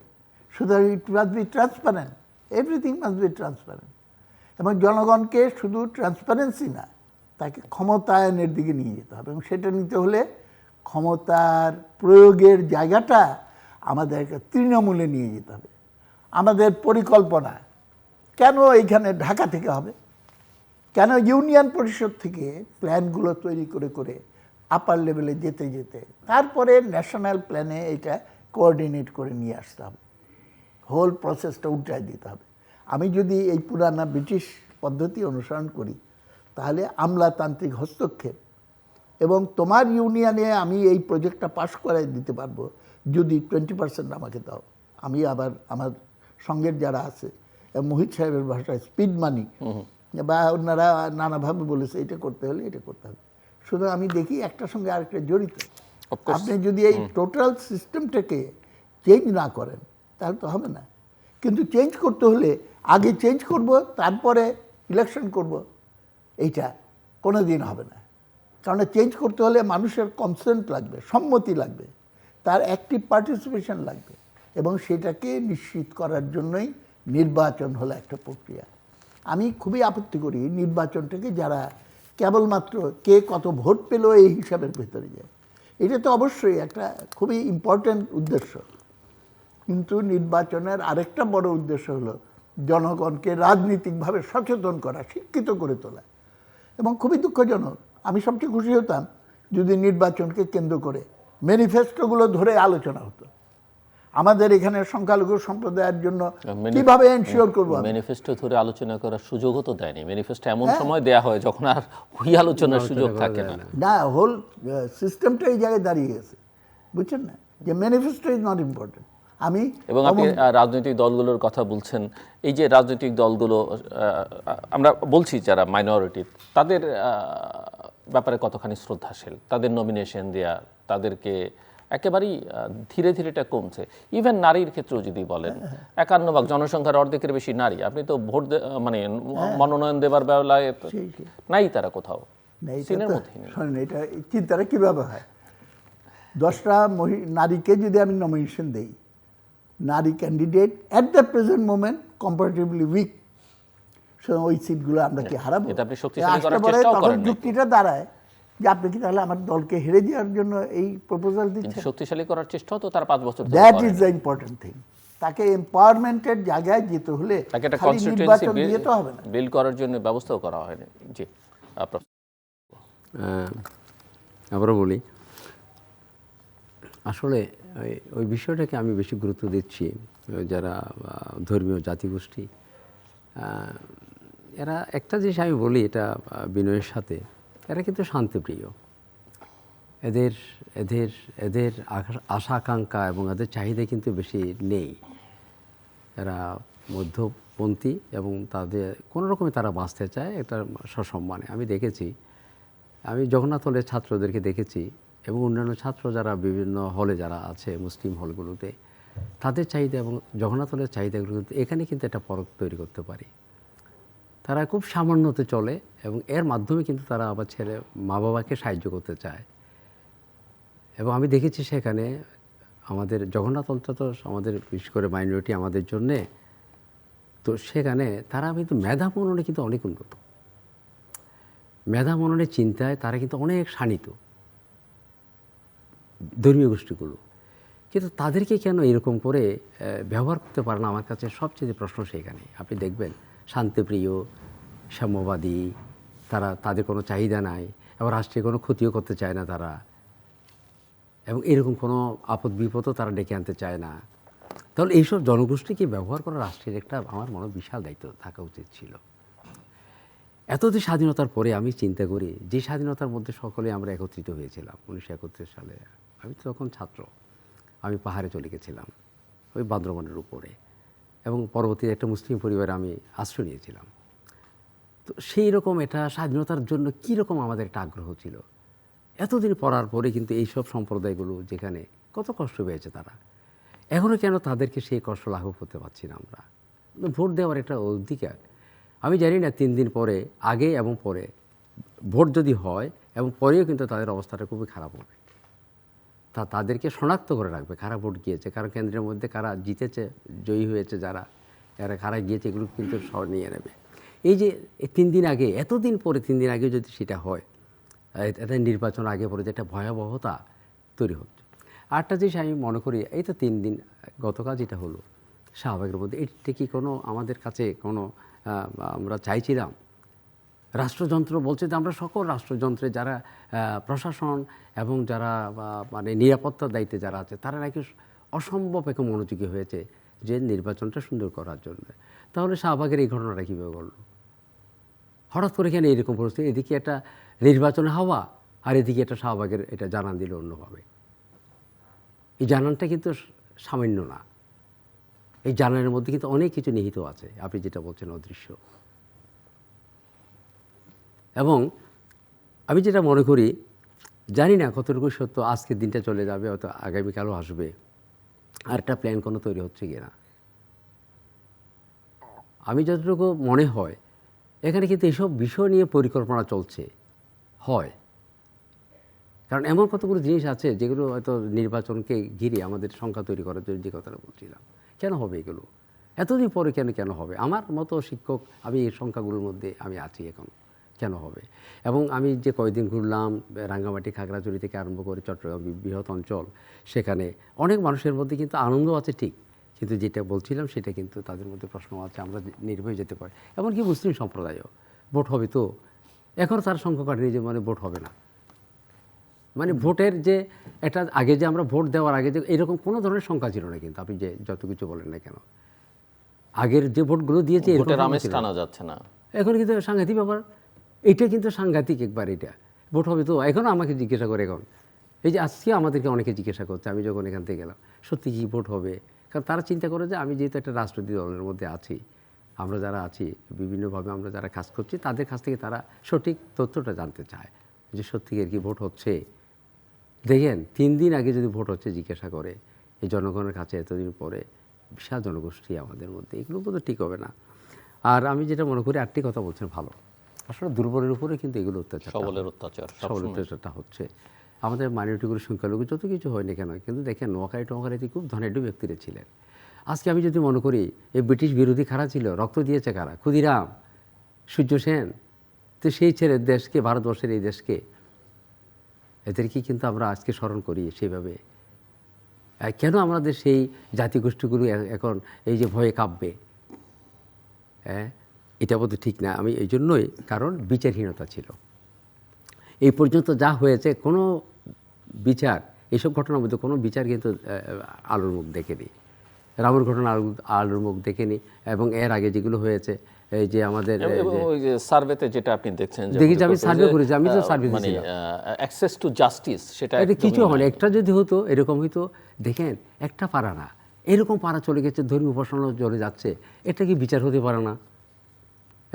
সুতরাং it must be transparent, everything must be transparent, এবং জনগণকে শুধু ট্রান্সপারেন্সি না, তাকে ক্ষমতায়নের দিকে নিয়ে যেতে হবে, এবং সেটা নিতে হলে ক্ষমতার প্রয়োগের জায়গাটা আমাদেরকে তৃণমূলে নিয়ে যেতে হবে। আমাদের পরিকল্পনা কেন এইখানে ঢাকা থেকে হবে, কেন ইউনিয়ন পরিষদ থেকে প্ল্যানগুলো তৈরি করে করে আপার লেভেলে যেতে যেতে তারপরে ন্যাশনাল প্ল্যানে এটা কোঅর্ডিনেট করে নিয়ে আসতে হবে, হোল প্রসেসটা উল্টায় দিতে হবে। আমি যদি এই পুরানা ব্রিটিশ পদ্ধতি অনুসরণ করি, তাহলে আমলাতান্ত্রিক হস্তক্ষেপ, এবং তোমার ইউনিয়নে আমি এই প্রজেক্টটা পাশ করাই দিতে পারবো যদি 20% আমাকে দাও। আমি আবার আমার সঙ্গের যারা আছে, মোহিত সাহেবের ভাষায় স্পিড মানি, বা ওনারা নানাভাবে বলেছে এটা করতে হলে এটা করতে হবে। শুধু আমি দেখি একটার সঙ্গে আরেকটা জড়িত। আপনি যদি এই টোটাল সিস্টেমটাকে চেঞ্জ না করেন তাহলে তো হবে না। কিন্তু চেঞ্জ করতে হলে আগে চেঞ্জ করব, তারপরে ইলেকশন করব, এইটা কোনো দিন হবে না। কারণ চেঞ্জ করতে হলে মানুষের কনসেন্ট লাগবে, সম্মতি লাগবে, তার অ্যাক্টিভ পার্টিসিপেশন লাগবে, এবং সেটাকে নিশ্চিত করার জন্যই নির্বাচন হলো একটা প্রক্রিয়া। আমি খুবই আপত্তি করি নির্বাচনটাকে যারা কেবলমাত্র কে কত ভোট পেল এই হিসাবের ভেতরে যায়। এটা তো অবশ্যই একটা খুবই ইম্পর্ট্যান্ট উদ্দেশ্য, কিন্তু নির্বাচনের আরেকটা বড় উদ্দেশ্য হলো জনগণকে রাজনীতিকভাবে সচেতন করা, শিক্ষিত করে তোলা। এবং খুবই দুঃখজনক, আমি সবচেয়ে খুশি হতাম যদি নির্বাচনকে কেন্দ্র করে ম্যানিফেস্টোগুলো ধরে আলোচনা হতো। আমাদের এখানে সংখ্যালঘু সম্প্রদায়ের জন্য কিভাবে এনশিওর করবো আমি? ম্যানিফেস্টো ধরে আলোচনা করার সুযোগও তো দেয়নি। ম্যানিফেস্টো এমন সময় দেয়া হয় যখন আর ওই আলোচনার সুযোগ থাকে না। না, হোল সিস্টেমটা এই জায়গায় দাঁড়িয়ে গেছে, বুঝছেন না, যে ম্যানিফেস্টো ইজ নট ইম্পর্টেন্ট। আমি এবং আপনি রাজনৈতিক দলগুলোর কথা বলছেন, এই যে রাজনৈতিক দলগুলো আমরা বলছি যারা মাইনরিটি, তাদের ব্যাপারে কতখানি শ্রদ্ধাশীল, তাদের নমিনেশন দেয়া, তাদেরকে একেবারেই ধীরে ধীরে এটা কমছে। ইভেন নারীর ক্ষেত্রেও যদি বলেন, 51% জনসংখ্যার অর্ধেকের বেশি নারী। আপনি তো ভোট মানে মনোনয়ন দেবার বেলায় নাই তারা কোথাও, সিনের মধ্যে নেই। শোনেন, এটা চিন্তাটা কীভাবে হয়, 10টা নারীকে যদি আমি নমিনেশন দেই, নারী candidate at the present moment comparatively weak, ওই সিটগুলো আমরা কি হারাবো? এটা আপনি শক্তিশালী করার চেষ্টাও তখন করেন। যুক্তিটা দাঁড়ায় যে আপনি কি তাহলে আমার দলকে হেরে দেওয়ার জন্য এই প্রপোজাল দিচ্ছেন? শক্তিশালী করার চেষ্টাও তো তার 5 বছর ধরে দ্যাট করেন। Is the important thing. তাকে এম্পাওয়ারমেন্টের জায়গায় যেতে হলে তাকে একটা খালি কনস্টিটিউয়েন্সি নির্বাচন দিয়ে তো হবে না। বিল করার জন্য ব্যবস্থাও করা হয়নি। জি, আপনার আবারও বলি, আসলে ওই বিষয়টাকে আমি বেশি গুরুত্ব দিচ্ছি। যারা ধর্মীয় জাতিগোষ্ঠী, এরা একটা জিনিস আমি বলি এটা বিনয়ের সাথে, এরা কিন্তু শান্তিপ্রিয়। এদের এদের এদের আশা আকাঙ্ক্ষা এবং এদের চাহিদা কিন্তু বেশি নেই। এরা মধ্যপন্থী এবং তাদের কোনো রকমে তারা বাঁচতে চায় একটা সসম্মানে। আমি দেখেছি, আমি জগন্নাথ হলের ছাত্রদেরকে দেখেছি এবং অন্যান্য ছাত্র যারা বিভিন্ন হলে যারা আছে মুসলিম হলগুলোতে, তাদের চাহিদা এবং জগন্নাথ হলের চাহিদাগুলো কিন্তু এখানে কিন্তু একটা পরখ তৈরি করতে পারি। তারা খুব সামান্যতে চলে এবং এর মাধ্যমে কিন্তু তারা আবার ছেলে মা বাবাকে সাহায্য করতে চায়। এবং আমি দেখেছি সেখানে আমাদের জগন্নাথ হলটা তো আমাদের বিশেষ করে মাইনরিটি আমাদের জন্যে, তো সেখানে তারা কিন্তু মেধা মননে কিন্তু অনেক উন্নত। মেধা মননের চিন্তায় তারা কিন্তু অনেক শানিত ধর্মীয় গোষ্ঠীগুলো, কিন্তু তাদেরকে কেন এরকম করে ব্যবহার করতে পারে না? আমার কাছে সবচেয়ে প্রশ্ন সেখানে। আপনি দেখবেন শান্তিপ্রিয়, সাম্যবাদী, তারা তাদের কোনো চাহিদা নাই এবং রাষ্ট্রের কোনো ক্ষতিও করতে চায় না তারা, এবং এরকম কোনো আপদ বিপদও তারা ডেকে আনতে চায় না। তাহলে এইসব জনগোষ্ঠীকে ব্যবহার করা রাষ্ট্রের একটা আমার মনে হয় বিশাল দায়িত্ব থাকা উচিত ছিল। এতদিন স্বাধীনতার পরে আমি চিন্তা করি, যে স্বাধীনতার মধ্যে সকলে আমরা একত্রিত হয়েছিলাম 1931 সালে। আমি তো তখন ছাত্র, আমি পাহাড়ে চলে গেছিলাম ওই বান্দরবানের উপরে, এবং পরবর্তীতে একটা মুসলিম পরিবারে আমি আশ্রয় নিয়েছিলাম। তো সেই রকম এটা স্বাধীনতার জন্য কীরকম আমাদের একটা আগ্রহ ছিল। এতদিন পড়ার পরে কিন্তু এইসব সম্প্রদায়গুলো যেখানে কত কষ্ট পেয়েছে তারা, এখনও কেন তাদেরকে সেই কষ্ট লাঘব করতে পারছি না আমরা? ভোট দেওয়ার একটা অধিকার। আমি জানি না 3 দিন পরে, আগে এবং পরে ভোট যদি হয় এবং পরেও কিন্তু তাদের অবস্থাটা খুবই খারাপ হবে। তাদেরকে শনাক্ত করে রাখবে কারা ভোট গিয়েছে, কারা কেন্দ্রের মধ্যে কারা জিতেছে, জয়ী হয়েছে, যারা এরা কারা গিয়েছে, এগুলো কিন্তু সব নিয়ে নেবে। এই যে 3 দিন আগে, এতদিন পরে 3 দিন আগে যদি সেটা হয়, এটা নির্বাচন আগে পরে যেটা ভয়াবহতা তৈরি হচ্ছে। আরেকটা জিনিস আমি মনে করি, এই তো 3 দিন গতকাল যেটা হলো শাহবাগের মধ্যে, এটা কি কোনো আমাদের কাছে কোনো আমরা চাইছিলাম? রাষ্ট্রযন্ত্র বলছে যে আমরা সকল রাষ্ট্রযন্ত্রে যারা প্রশাসন এবং যারা মানে নিরাপত্তার দায়িত্বে যারা আছে, তারা নাকি অসম্ভব এক মনোযোগী হয়েছে যে নির্বাচনটা সুন্দর করার জন্য। তাহলে শাহবাগের এই ঘটনাটা কীভাবে ঘটল? হঠাৎ করে কেন এরকম পরিস্থিতি? এদিকে একটা নির্বাচন হওয়া আর এদিকে একটা শাহবাগের এটা জানান দিল অন্যভাবে। এই জানানটা কিন্তু সামান্য না, এই জানানের মধ্যে কিন্তু অনেক কিছু নিহিত আছে, আপনি যেটা বলছেন অদৃশ্য। এবং আমি যেটা মনে করি, জানি না কতটুকু সত্য, আজকের দিনটা চলে যাবে, হয়তো আগামীকালও আসবে, আর একটা প্ল্যান কোনো তৈরি হচ্ছে কি না। আমি যতটুকু মনে হয় এখানে কিন্তু এইসব বিষয় নিয়ে পরিকল্পনা চলছে হয়, কারণ এমন কতগুলো জিনিস আছে যেগুলো হয়তো নির্বাচনকে ঘিরে আমাদের সংখ্যা তৈরি করার জন্য যে কথাটা বলছিলাম। কেন হবে এগুলো? এতদিন পরে কেন হবে? আমার মতো শিক্ষক, আমি এই সংখ্যাগুলোর মধ্যে আমি আছি এখন, কেন হবে? এবং আমি যে কয়েকদিন ঘুরলাম, রাঙ্গামাটি, খাগড়াছড়ি থেকে আরম্ভ করে চট্টগ্রাম বৃহৎ অঞ্চল, সেখানে অনেক মানুষের মধ্যে কিন্তু আনন্দ আছে ঠিক, কিন্তু যেটা বলছিলাম সেটা কিন্তু তাদের মধ্যে প্রশ্ন আছে, আমরা নির্ভয়ে যেতে পারি। এমনকি মুসলিম সম্প্রদায়ও ভোট হবে তো, এখনও তার সংখ্যা কাটেনি যে মানে ভোট হবে না। মানে ভোটের যে এটা আগে যে আমরা ভোট দেওয়ার আগে যে এরকম কোনো ধরনের সংখ্যা ছিল না, কিন্তু আপনি যে যত কিছু বলেন না কেন, আগের যে ভোটগুলো দিয়েছে এরকম ভোটের সংখ্যা আমেজ ছিল না। টানা যাচ্ছে না। এখন কিন্তু সাংঘাতিক ব্যাপার, এটা কিন্তু সাংঘাতিক একবার। এটা ভোট হবে তো এখনও আমাকে জিজ্ঞাসা করে, এখন এই যে আজকে আমাদেরকে অনেকে জিজ্ঞাসা করছে, আমি যখন এখান থেকে গেলাম সত্যি কি ভোট হবে, কারণ তারা চিন্তা করে যে আমি যেহেতু একটা রাজনৈতিক দলের মধ্যে আছি, আমরা যারা আছি বিভিন্নভাবে আমরা যারা কাজ করছি তাদের কাছ থেকে তারা সঠিক তথ্যটা জানতে চায় যে সত্যিকার কি ভোট হচ্ছে। দেখেন 3 দিন আগে যদি ভোট হচ্ছে জিজ্ঞাসা করে এই জনগণের কাছে এতদিন পরে, বিশাল জনগোষ্ঠী আমাদের মধ্যে, এগুলো তো ঠিক হবে না। আর আমি যেটা মনে করি, আরেকটি কথা বলছেন ভালো, আসলে দুর্বলের উপরে কিন্তু এগুলো অত্যাচার, সবলের অত্যাচার সবল অত্যাচারটা হচ্ছে। আমাদের মাইনরিটিগুলো, সংখ্যালঘু যত কিছু হয় না কেন, কিন্তু দেখেন নোয়াখালী টোয়াখালীতে খুব ধনাঢ্য ব্যক্তিরা ছিলেন। আজকে আমি যদি মনে করি এই ব্রিটিশ বিরোধী কারা ছিল, রক্ত দিয়েছে কারা, ক্ষুদিরাম, সূর্য সেন, তো সেই ছেলের দেশকে, ভারতবর্ষের এই দেশকে, এদেরকে কিন্তু আমরা আজকে স্মরণ করি সেইভাবে। কেন আমাদের সেই জাতিগোষ্ঠীগুলো এখন এই যে ভয়ে কাঁপবে? হ্যাঁ, এটা বোধ ঠিক না। আমি এই জন্যই, কারণ বিচারহীনতা ছিল এই পর্যন্ত যা হয়েছে, কোনো বিচার, এইসব ঘটনার মধ্যে কোনো বিচার কিন্তু আলোর মুখ দেখেনি। রামের ঘটনা আলোর মুখ দেখেনি, এবং এর আগে যেগুলো হয়েছে, এই যে আমাদের এবং ওই যে সার্ভেতে যেটা আপনি দেখছেন, দেখেছি, আমি সার্ভে করেছি, আমি তো সার্ভে মানে দিয়েছিলাম, অ্যাক্সেস টু জাস্টিস, সেটা এটা কিছু মানে একটা যদি হতো এরকম হইতো। দেখেন একটা পাড়া না, এরকম পাড়া চলে গেছে, ধর্মীয় উপাসনা চলে যাচ্ছে, এটা কি বিচার হতে পারে না?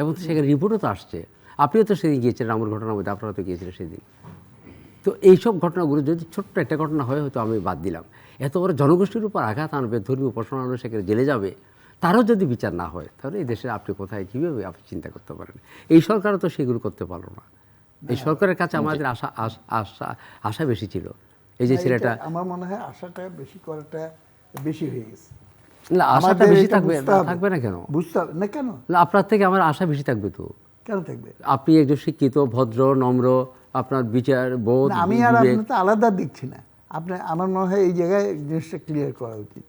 এবং সেখানে রিপোর্টও তো আসছে। আপনিও তো সেদিন গিয়েছিলেন রামের ঘটনার মধ্যে, আপনারা তো গিয়েছিলেন সেদিন। তো এইসব ঘটনাগুলো যদি ছোট্ট একটা ঘটনা হয় হয়তো আমি বাদ দিলাম, এত বড় জনগোষ্ঠীর উপর আঘাত আনবে, ধর্মীয় উপাসনালয় সেখানে জেলে যাবে, তারও যদি বিচার না হয়, তাহলে এই দেশে আপনি কোথায় কীভাবে আপনি চিন্তা করতে পারেন? এই সরকারও তো সেগুলো করতে পারলো না। এই সরকারের কাছে আমাদের আশা বেশি ছিল। এই যে ছেলেটা, আমার মনে হয় আশাটা বেশি করাটা বেশি হয়ে গেছে। না আশাটা আমাদের বেশি এটা থাকবে, বুঝতে হবে। থাকবে না কেন? বুঝতে হবে না কেন? না, আপনার থেকে আমার আশা বেশি থাকবে তো। কেন থাকবে? আপনি একজন শিক্ষিত, ভদ্র, নম্র, আপনার বিচার বোধ, না, আমি আর বিবেক। আপনি তো আলাদা দেখছি না। আমার মনে হয় এই জায়গায় জিনিসটা ক্লিয়ার করা উচিত।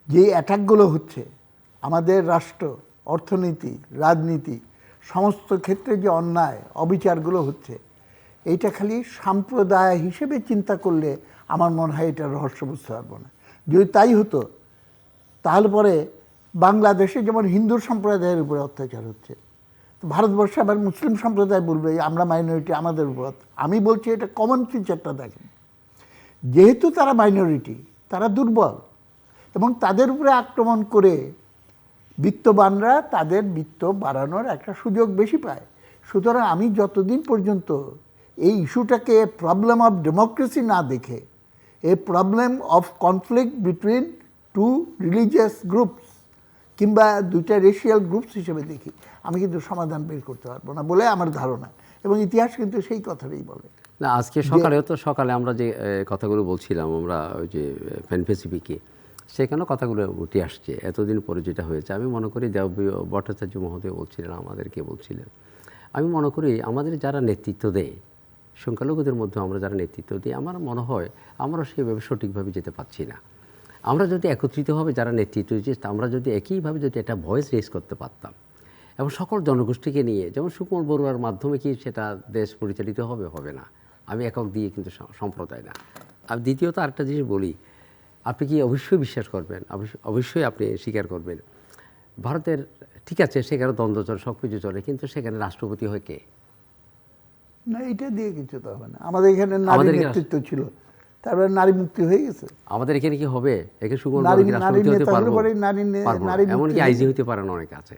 যে অ্যাটাকগুলো হচ্ছে আমাদের রাষ্ট্র, অর্থনীতি, রাজনীতি, সমস্ত ক্ষেত্রে যে অন্যায় অবিচারগুলো হচ্ছে, এইটা খালি সম্প্রদায় হিসেবে চিন্তা করলে আমার মনে হয় এটা রহস্য বুঝতে পারবো না। যদি তাই হতো তাহলে পরে বাংলাদেশে যেমন হিন্দু সম্প্রদায়ের উপরে অত্যাচার হচ্ছে, তো ভারতবর্ষে আবার মুসলিম সম্প্রদায় বলবে আমরা মাইনরিটি, আমাদের উপর। আমি বলছি এটা কমন ফিচারটা দেখেন, যেহেতু তারা মাইনরিটি, তারা দুর্বল, এবং তাদের উপরে আক্রমণ করে বিত্তবানরা তাদের বিত্ত বাড়ানোর একটা সুযোগ বেশি পায়। সুতরাং আমি যতদিন পর্যন্ত এই ইস্যুটাকে প্রবলেম অফ ডেমোক্রেসি না দেখে এ problem of conflict between two religious groups কিংবা দুইটা রেশিয়াল গ্রুপস হিসেবে দেখি, আমি কিন্তু সমাধান বের করতে পারবো না বলে আমার ধারণা, এবং ইতিহাস কিন্তু সেই কথাটাই বলে। না, আজকে সকালে আমরা যে কথাগুলো বলছিলাম, আমরা ওই যে প্যান প্যাসিফিকে, সেখানেও কথাগুলো উঠে আসছে এতদিন পরে যেটা হয়েছে। আমি মনে করি দেবপ্রিয় ভট্টাচার্য মহোদয় বলছিলেন, আমাদেরকে বলছিলেন, আমি মনে করি আমাদের যারা নেতৃত্ব দেয়, সংখ্যালঘুদের মধ্যে আমরা যারা নেতৃত্ব দিই, আমার মনে হয় আমরা সেভাবে সঠিকভাবে যেতে পারছি না। আমরা যদি একত্রিতভাবে যারা নেতৃত্ব দিচ্ছি, আমরা যদি একইভাবে যদি একটা ভয়েস রেজ করতে পারতাম, এবং সকল জনগোষ্ঠীকে নিয়ে, যেমন সুকুমার বড়ুয়ার মাধ্যমে কি সেটা দেশ পরিচালিত হবে? হবে না। আমি একক দিয়ে কিন্তু সম্প্রদায় না। আর দ্বিতীয়ত আরেকটা জিনিস বলি, আপনি কি অবশ্যই বিশ্বাস করবেন, অবশ্যই আপনি স্বীকার করবেন, ভারতের ঠিক আছে সেখানে দ্বন্দ্ব চলে, সব কিছু চলে, কিন্তু সেখানে রাষ্ট্রপতি হয় কে? না, এটা দিয়ে কিছু তো হবে না। আমাদের এখানে নারী নেতৃত্ব ছিল, তারপরে নারী মুক্তি হয়ে গেছে। আমাদের এখানে কি হবে? এখানে সুকুমার নারী রাষ্ট্রপতি হতে নেতা পারবো? হলে পরে পারবো না। নারী এমনকি মুক্তি আইজি হতে পারে না, অনেক আছে।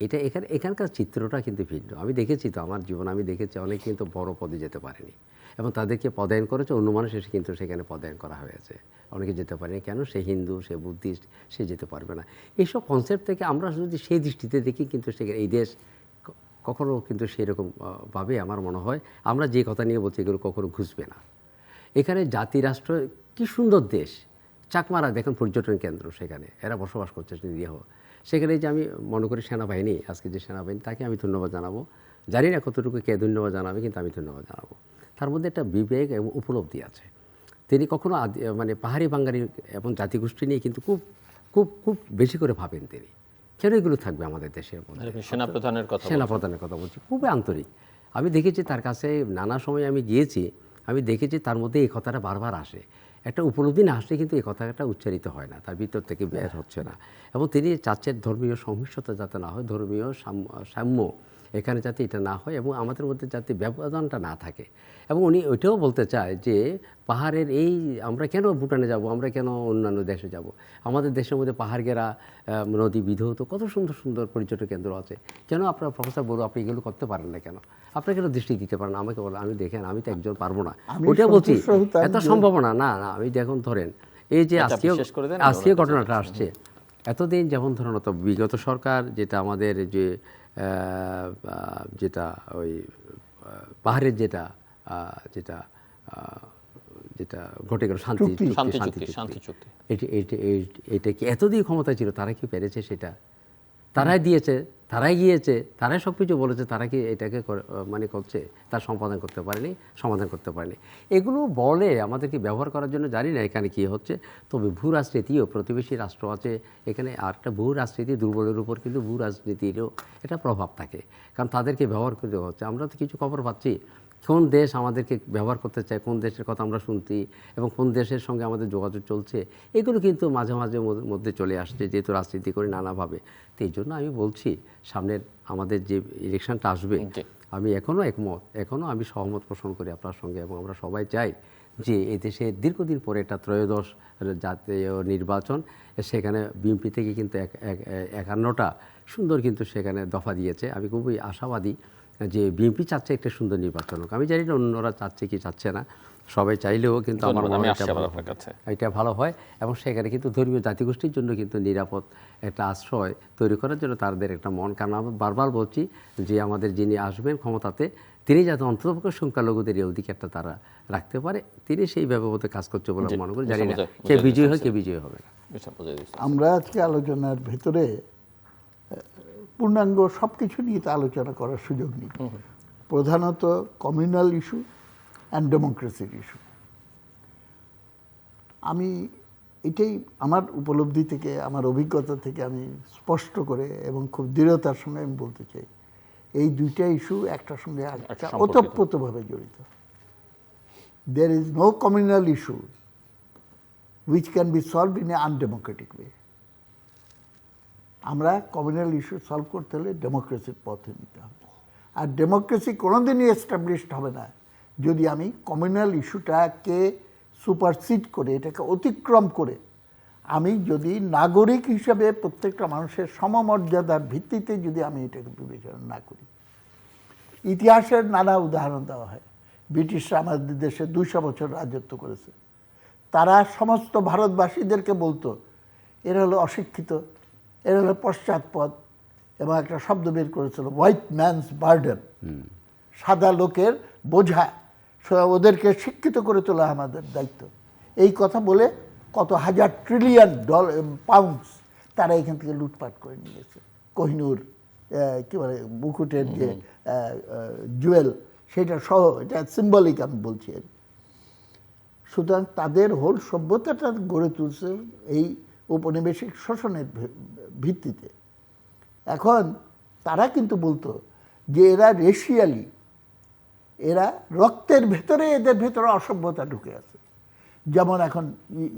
এটা এখানকার চিত্রটা কিন্তু ভিন্ন। আমি দেখেছি তো, আমার জীবনে আমি দেখেছি অনেকে কিন্তু বড় পদে যেতে পারেনি, এবং তাদেরকে পদায়ন করেছে অন্য মানুষ এসে, কিন্তু সেখানে পদায়ন করা হয়েছে। অনেকে যেতে পারেনি কেন? সে হিন্দু, সে বুদ্ধিস্ট, সে যেতে পারবে না। এইসব কনসেপ্ট থেকে আমরা যদি সেই দৃষ্টিতে দেখি, কিন্তু সেখানে এই দেশ কখনো কিন্তু সেরকম ভাবে আমার মনে হয় আমরা যে কথা নিয়ে বলছি এগুলো কখনো ঘুষবে না। এখানে জাতি রাষ্ট্র কি সুন্দর দেশ, চাকমারা দেখেন পর্যটন কেন্দ্র, সেখানে এরা বসবাস করছে নিরীহ। সেখানে যে আমি মনে করি সেনাবাহিনী, আজকে যে সেনাবাহিনী, তাকে আমি ধন্যবাদ জানাবো। জানি না কতটুকু কে ধন্যবাদ জানাবে, কিন্তু আমি ধন্যবাদ জানাবো। তার মধ্যে একটা বিবেক এবং উপলব্ধি আছে। তিনি কখনো মানে পাহাড়ি বাঙালি এবং জাতিগোষ্ঠী নিয়ে কিন্তু খুব খুব খুব বেশি করে ভাবেন তিনি। কেন এগুলো থাকবে আমাদের দেশের মধ্যে? সেনাপ্রধানের কথা বলছি, খুবই আন্তরিক। আমি দেখেছি তার কাছে নানা সময় আমি গিয়েছি, আমি দেখেছি তার মধ্যে এই কথাটা বারবার আসে। একটা উপলব্ধি না আসলে কিন্তু এই কথাটা উচ্চারিত হয় না, তার ভিতর থেকে বের হচ্ছে না। এবং তিনি চাচ্ছেন ধর্মীয় সহিংসতা যাতে না হয়, ধর্মীয় সাম্য এখানে যাতে এটা না হয় এবং আমাদের মধ্যে যাতে ব্যবধানটা না থাকে। এবং উনি ওইটাও বলতে চায় যে পাহাড়ের এই আমরা কেন ভুটানে যাব, আমরা কেন অন্যান্য দেশে যাব, আমাদের দেশের মধ্যে পাহাড় ঘেরা নদী বিধৌত কত সুন্দর সুন্দর পর্যটন কেন্দ্র আছে, কেন আপনার প্রফেসর বড় আপনি এগুলো করতে পারেন না, কেন আপনারা কেন দৃষ্টি দিতে পারেন? আমাকে বলে আমি দেখেন আমি তো একজন পারবো না, ওইটা বলছি এত সম্ভাবনা না। না আমি দেখুন ধরেন এই যে আজকে ঘটনাটা আসছে, এতদিন যেমন ধরুন তো বিগত সরকার যেটা আমাদের যে যেটা ওই পাহাড়ের যেটা যেটা যেটা ঘটে গেল শান্তি চুক্তি, এটা কি এতদিন ক্ষমতা ছিল, তারা কি পেরেছে? সেটা তারাই দিয়েছে, তারাই গিয়েছে, তারাই সব কিছু বলেছে, তারা কি এটাকে মানে করছে, তার সমাধান করতে পারেনি। এগুলো বলে আমাদেরকে ব্যবহার করার জন্য, জানি না এখানে কি হচ্ছে। তবে ভূ রাজনীতিও প্রতিবেশী রাষ্ট্র আছে এখানে, আর একটা ভূ রাজনীতি দুর্বলের উপর কিন্তু ভূ রাজনীতিরও এটা প্রভাব থাকে, কারণ তাদেরকে ব্যবহার করতে হচ্ছে। আমরা তো কিছু খবর পাচ্ছি কোন দেশ আমাদেরকে ব্যবহার করতে চায়, কোন দেশের কথা আমরা শুনছি এবং কোন দেশের সঙ্গে আমাদের যোগাযোগ চলছে, এগুলো কিন্তু মাঝে মাঝে মধ্যে চলে আসছে, যেহেতু রাজনীতি করে নানাভাবে। তো এই জন্য আমি বলছি সামনের আমাদের যে ইলেকশনটা আসবে, আমি এখনও একমত, এখনও আমি সহমত পোষণ করি আপনার সঙ্গে, এবং আমরা সবাই চাই যে এই দেশে দীর্ঘদিন পরে একটা ত্রয়োদশ জাতীয় নির্বাচন, সেখানে বিএনপি থেকে কিন্তু 51টা সুন্দর কিন্তু সেখানে দফা দিয়েছে। আমি খুবই আশাবাদী যে বিএনপি চাচ্ছে একটা সুন্দর নির্বাচন হোক। আমি জানি না অন্যরা চাচ্ছে কি চাচ্ছে না, সবাই চাইলেও কিন্তু আমার মনে হয় এটা ভালো হয়। এবং সেখানে কিন্তু ধর্মীয় জাতিগোষ্ঠীর জন্য কিন্তু নিরাপদ একটা আশ্রয় তৈরি করার জন্য তাদের একটা মন, কারণ আমি বারবার বলছি যে আমাদের যিনি আসবেন ক্ষমতাতে, তিনি যাতে অন্ততপক্ষে সংখ্যালঘুদের এই অধিকারটা তারা রাখতে পারে, তিনি সেই ব্যবহারে কাজ করছে বলে মনে করি। জানি না কে বিজয়ী হয় কে বিজয়ী হবে না। আমরা আজকে আলোচনার ভেতরে পূর্ণাঙ্গ সব কিছু নিয়ে তো আলোচনা করার সুযোগ নেই, প্রধানত কমিউনাল ইস্যু অ্যান্ড ডেমোক্রেসির ইস্যু। আমি এটাই আমার উপলব্ধি থেকে, আমার অভিজ্ঞতা থেকে আমি স্পষ্ট করে এবং খুব দৃঢ়তার সঙ্গে আমি বলতে চাই, এই দুইটা ইস্যু একটার সঙ্গে একটা ওতপ্রোতভাবে জড়িত। There is no communal issue which can be solved in a undemocratic way. আমরা কমিউনাল ইস্যু সলভ করতে হলে ডেমোক্রেসির পথে নিতে হবে, আর ডেমোক্রেসি কোনোদিনই এস্টাবলিশড হবে না যদি আমি কমিউনাল ইস্যুটাকে সুপারসিড করে, এটাকে অতিক্রম করে, আমি যদি নাগরিক হিসেবে প্রত্যেকটা মানুষের সমমর্যাদার ভিত্তিতে যদি আমি এটাকে বিবেচনা না করি। ইতিহাসের নানা উদাহরণ দেওয়া হয়। ব্রিটিশরা আমাদের দেশে 200 বছর রাজত্ব করেছে। তারা সমস্ত ভারতবাসীদেরকে বলতো এরা হলো অশিক্ষিত, এরা হলো পশ্চাৎপদ, এবং একটা শব্দ বের করেছিল হোয়াইট ম্যানস বার্ডেন, সাদা লোকের বোঝা, ওদেরকে শিক্ষিত করে তোলা আমাদের দায়িত্ব। এই কথা বলে কত হাজার ট্রিলিয়ন পাউন্ডস তারা এখান থেকে লুটপাট করে নিয়েছে। কোহিনূর কী বলে মুকুটের যে জুয়েল, সেটা সহ, এটা সিম্বলিক আমি বলছি আর। সুতরাং তাদের হোল সভ্যতাটা গড়ে তুলছে এই ঔপনিবেশিক শোষণের ভিত্তিতে। এখন তারা কিন্তু বলতো যে এরা রেশিয়ালি, এরা রক্তের ভেতরে, এদের ভেতরে অসভ্যতা ঢুকে আছে। যেমন এখন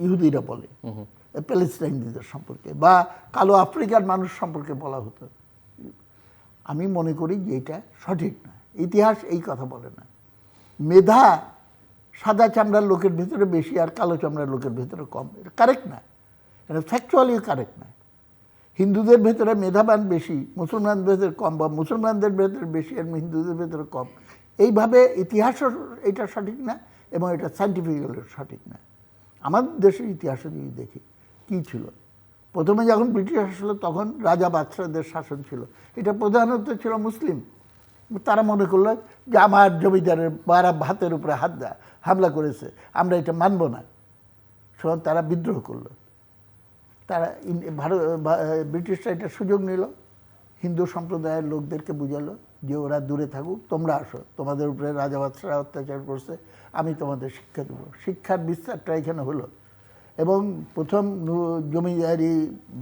ইহুদিরা বলে প্যালেস্টাইনদের সম্পর্কে, বা কালো আফ্রিকার মানুষ সম্পর্কে বলা হতো। আমি মনে করি যে এটা সঠিক না, ইতিহাস এই কথা বলে না। মেধা সাদা চামড়ার লোকের ভেতরে বেশি আর কালো চামড়ার লোকের ভেতরে কম, এটা কারেক্ট না, এটা ফ্যাকচুয়ালি কারেক্ট না। হিন্দুদের ভেতরে মেধাবান বেশি, মুসলমানদের ভেতরে কম, বা মুসলমানদের ভেতরে বেশি আর হিন্দুদের ভেতরে কম, এইভাবে ইতিহাসও এটা সঠিক না এবং এটা সায়েন্টিফিক্যালিও সঠিক না। আমাদের দেশের ইতিহাসে যদি দেখি কী ছিল, প্রথমে যখন ব্রিটিশ আসলো তখন রাজা বাদশাহদের শাসন ছিল, এটা প্রধানত ছিল মুসলিম। তারা মনে করলো যে আমার জমিদারের বারা ভাতের উপরে হামলা করেছে, আমরা এটা মানব না। সুতরাং তারা বিদ্রোহ করলো। তারা ব্রিটিশরা এটা সুযোগ নিল, হিন্দু সম্প্রদায়ের লোকদেরকে বুঝালো যে ওরা দূরে থাকুক, তোমরা আসো, তোমাদের উপরে রাজা বাদশাহরা অত্যাচার করছে, আমি তোমাদের শিক্ষা দেবো। শিক্ষার বিস্তারটা এখানে হলো। এবং প্রথম জমিদারি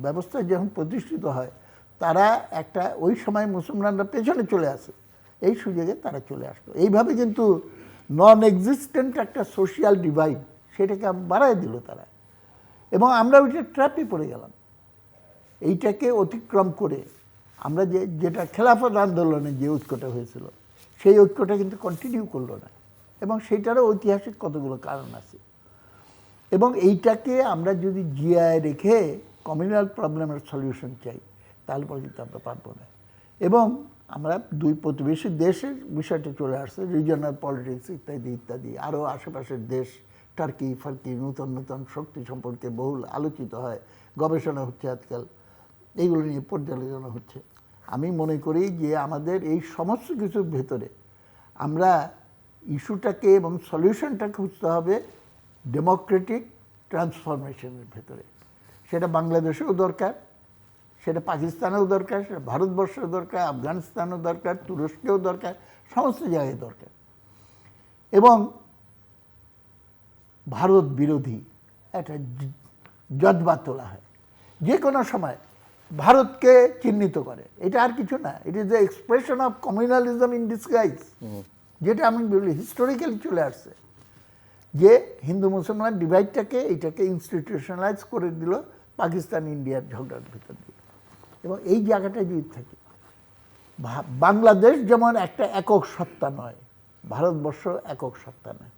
ব্যবস্থা যখন প্রতিষ্ঠিত হয়, তারা একটা ওই সময় মুসলমানরা পেছনে চলে আসে, এই সুযোগে তারা চলে আসলো। এইভাবে কিন্তু নন এক্সিস্টেন্ট একটা সোশিয়াল ডিভাইড, সেটাকে বাড়ায় দিল তারা, এবং আমরা ওইটা ট্র্যাপে পড়ে গেলাম। এইটাকে অতিক্রম করে আমরা যেটা খেলাফত আন্দোলনে যে ঐক্যটা হয়েছিল, সেই ঐক্যটা কিন্তু কন্টিনিউ করলো না, এবং সেইটারও ঐতিহাসিক কতগুলো কারণ আছে। এবং এইটাকে আমরা যদি জিয়ায় রেখে কমিউনাল প্রবলেমের সলিউশন চাই, তাহলে পরে কিন্তু আমরা পারবো না। এবং আমরা দুই প্রতিবেশী দেশের বিষয়টা চলে আসছে, রিজনাল পলিটিক্স ইত্যাদি ইত্যাদি, আরও আশেপাশের দেশ, টার্কি ফার্কি, নূতন নূতন শক্তি সম্পর্কে বহুল আলোচিত হয়, গবেষণা হচ্ছে আজকাল, এইগুলো নিয়ে পর্যালোচনা হচ্ছে। আমি মনে করি যে আমাদের এই সমস্ত কিছুর ভেতরে আমরা ইস্যুটাকে এবং সলিউশনটা খুঁজতে হবে ডেমোক্রেটিক ট্রান্সফরমেশনের ভেতরে। সেটা বাংলাদেশেও দরকার, সেটা পাকিস্তানেও দরকার, সেটা ভারতবর্ষেও দরকার, আফগানিস্তানেও দরকার, তুরস্কেও দরকার, সমস্ত জায়গায় দরকার। এবং ভারত বিরোধী একটা জজবা তোলা হয় যে কোনো সময়, ভারতকে চিহ্নিত করে। এটা আর কিছু না, it is the expression of communalism in disguise, যেটা আমি বলি হিস্টোরিক্যালি চলে আসছে, যে হিন্দু মুসলমান ডিভাইডটাকে এইটাকে ইনস্টিটিউশনালাইজ করে দিল পাকিস্তান ইন্ডিয়ার ঝগড়ার ভিতর দিয়ে। এবং এই জায়গাটায় যদি থাকে, বাংলাদেশ যেমন একটা একক সত্তা নয়, ভারতবর্ষ একক সত্তা নয়।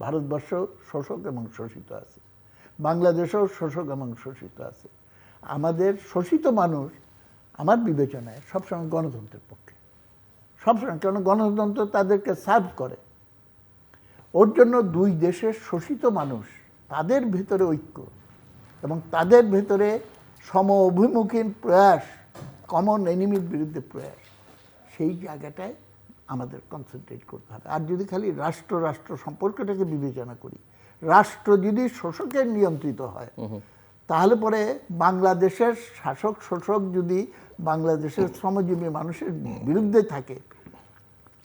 ভারতবর্ষ শোষক এবং শোষিত আছে, বাংলাদেশেও শোষক এবং শোষিত আছে। আমাদের শোষিত মানুষ আমার বিবেচনায় সবসময় গণতন্ত্রের পক্ষে, সবসময়, কারণ গণতন্ত্র তাদেরকে সার্ভ করে। ওর জন্য দুই দেশের শোষিত মানুষ, তাদের ভেতরে ঐক্য এবং তাদের ভেতরে সম অভিমুখীন প্রয়াস, কমন এনিমির বিরুদ্ধে প্রয়াস, সেই জায়গাটায় আমাদের কনসেন্ট্রেট করতে হবে। আর যদি খালি রাষ্ট্র রাষ্ট্র সম্পর্কটাকে বিবেচনা করি, রাষ্ট্র যদি শোষকের নিয়ন্ত্রিত হয়, তাহলে পরে বাংলাদেশের শাসক শোষক যদি বাংলাদেশের শ্রমজীবী মানুষের বিরুদ্ধে থাকে,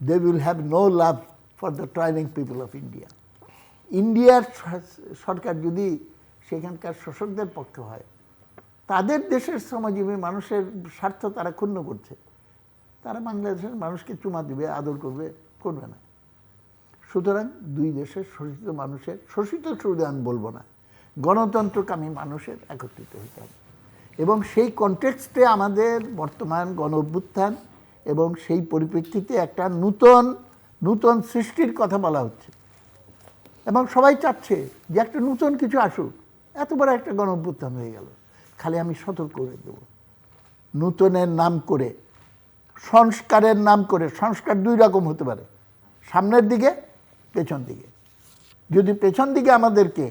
they will have no love for the toiling people of India. ইন্ডিয়ার সরকার যদি সেখানকার শোষকদের পক্ষে হয়, তাদের দেশের শ্রমজীবী মানুষের স্বার্থ তারা ক্ষুণ্ণ করছে, তারা বাংলাদেশের মানুষকে চুমা দিবে, আদর করবে, করবে না। সুতরাং দুই দেশের শোষিত মানুষের, শোষিত শুধু আমি বলবো না, গণতন্ত্রকামী মানুষের একত্রিত হতে হবে। এবং সেই কনটেক্সটে আমাদের বর্তমান গণ অভ্যুত্থান এবং সেই পরিপ্রেক্ষিতে একটা নূতন নূতন সৃষ্টির কথা বলা হচ্ছে, এবং সবাই চাচ্ছে যে একটা নূতন কিছু আসুক। এত বড় একটা গণ অভ্যুত্থান হয়ে গেল, খালি আমি সতর্ক করে দেব, নূতনের নাম করে, সংস্কারের নাম করে, সংস্কার দুই রকম হতে পারে, সামনের দিকে, পেছন দিকে। যদি পেছন দিকে আমাদেরকে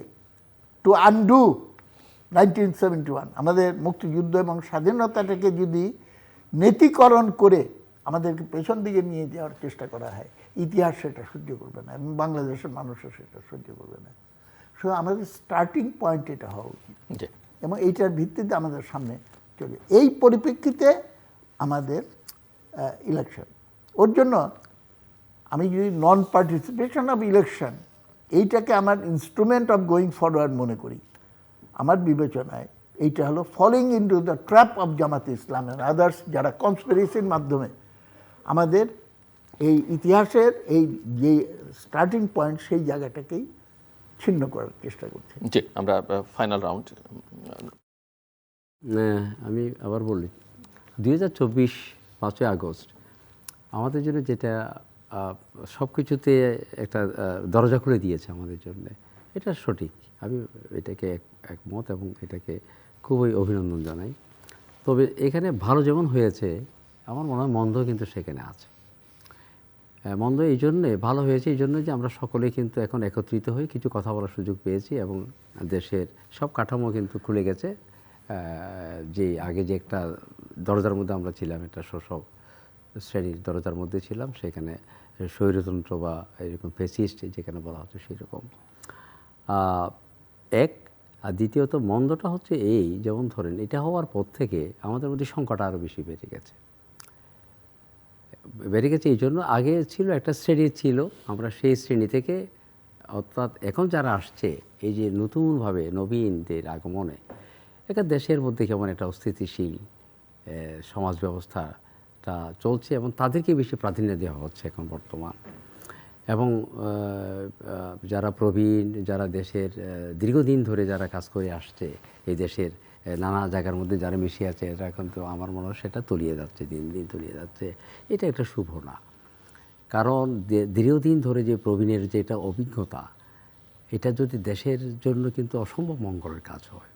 টু আনডু 1971 আমাদের মুক্তিযুদ্ধ এবং স্বাধীনতাটাকে যদি নেতিকরণ করে আমাদেরকে পেছন দিকে নিয়ে যাওয়ার চেষ্টা করা হয়, ইতিহাস সেটা সহ্য করবে না এবং বাংলাদেশের মানুষও সেটা সহ্য করবে না। সো আমাদের স্টার্টিং পয়েন্ট এটা হওয়া উচিত, এবং এইটার ভিত্তিতে আমাদের সামনে চলে। এই পরিপ্রেক্ষিতে আমাদের ইলেকশন, ওর জন্য আমি যদি নন পার্টিসিপেশন অফ ইলেকশন এইটাকে আমার ইনস্ট্রুমেন্ট অফ গোয়িং ফরওয়ার্ড মনে করি, আমার বিবেচনায় এইটা হলো falling into the trap of Jamaate Islam and others, যারা কনস্পিরেসির মাধ্যমে আমাদের এই ইতিহাসের এই যে স্টার্টিং পয়েন্ট, সেই জায়গাটাকেই ছিন্ন করার চেষ্টা করছে। জি, আমরা ফাইনাল রাউন্ড। আমি আবার বলি, 2024 5ই আগস্ট আমাদের জন্য যেটা সব কিছুতে একটা দরজা খুলে দিয়েছে আমাদের জন্য, এটা সঠিক, আমি এটাকে একমত এবং এটাকে খুবই অভিনন্দন জানাই। তবে এখানে ভালো যেমন হয়েছে, আমার মনে হয় মন্দ কিন্তু সেখানে আছে। মন্দ এই জন্যে, ভালো হয়েছে এই জন্য যে আমরা সকলেই কিন্তু এখন একত্রিত হয়ে কিছু কথা বলার সুযোগ পেয়েছি, এবং দেশের সব কাঠামো কিন্তু খুলে গেছে। যে আগে যে একটা দরজার মধ্যে আমরা ছিলাম, একটা শোষক শ্রেণীর দরজার মধ্যে ছিলাম, সেখানে স্বৈরতন্ত্র বা এরকম ফেসিস্ট যেখানে বলা হচ্ছে সেরকম এক। আর দ্বিতীয়ত মন্দটা হচ্ছে এই, যেমন ধরেন এটা হওয়ার পর থেকে আমাদের মধ্যে সংখ্যাটা আরও বেশি বেড়ে গেছে। এই জন্য আগে ছিল একটা শ্রেণী ছিল, আমরা সেই শ্রেণী থেকে, অর্থাৎ এখন যারা আসছে এই যে নতুনভাবে নবীনদের আগমনে, একটা দেশের মধ্যে কেমন একটা অস্থিতিশীল সমাজ ব্যবস্থাটা চলছে, এবং তাদেরকে বেশি প্রাধান্য দেওয়া হচ্ছে এখন বর্তমান। এবং যারা প্রবীণ, যারা দেশের দীর্ঘদিন ধরে যারা কাজ করে আসছে, এই দেশের নানা জায়গার মধ্যে যারা মিশে আছে, এরা এখন তো আমার মনে হয় সেটা তলিয়ে যাচ্ছে, দিন দিন তলিয়ে যাচ্ছে। এটা একটা শুভ না, কারণ দীর্ঘদিন ধরে যে প্রবীণের যে এটা অভিজ্ঞতা, এটা যদি দেশের জন্য কিন্তু অসম্ভব মঙ্গলের কাজ হয়।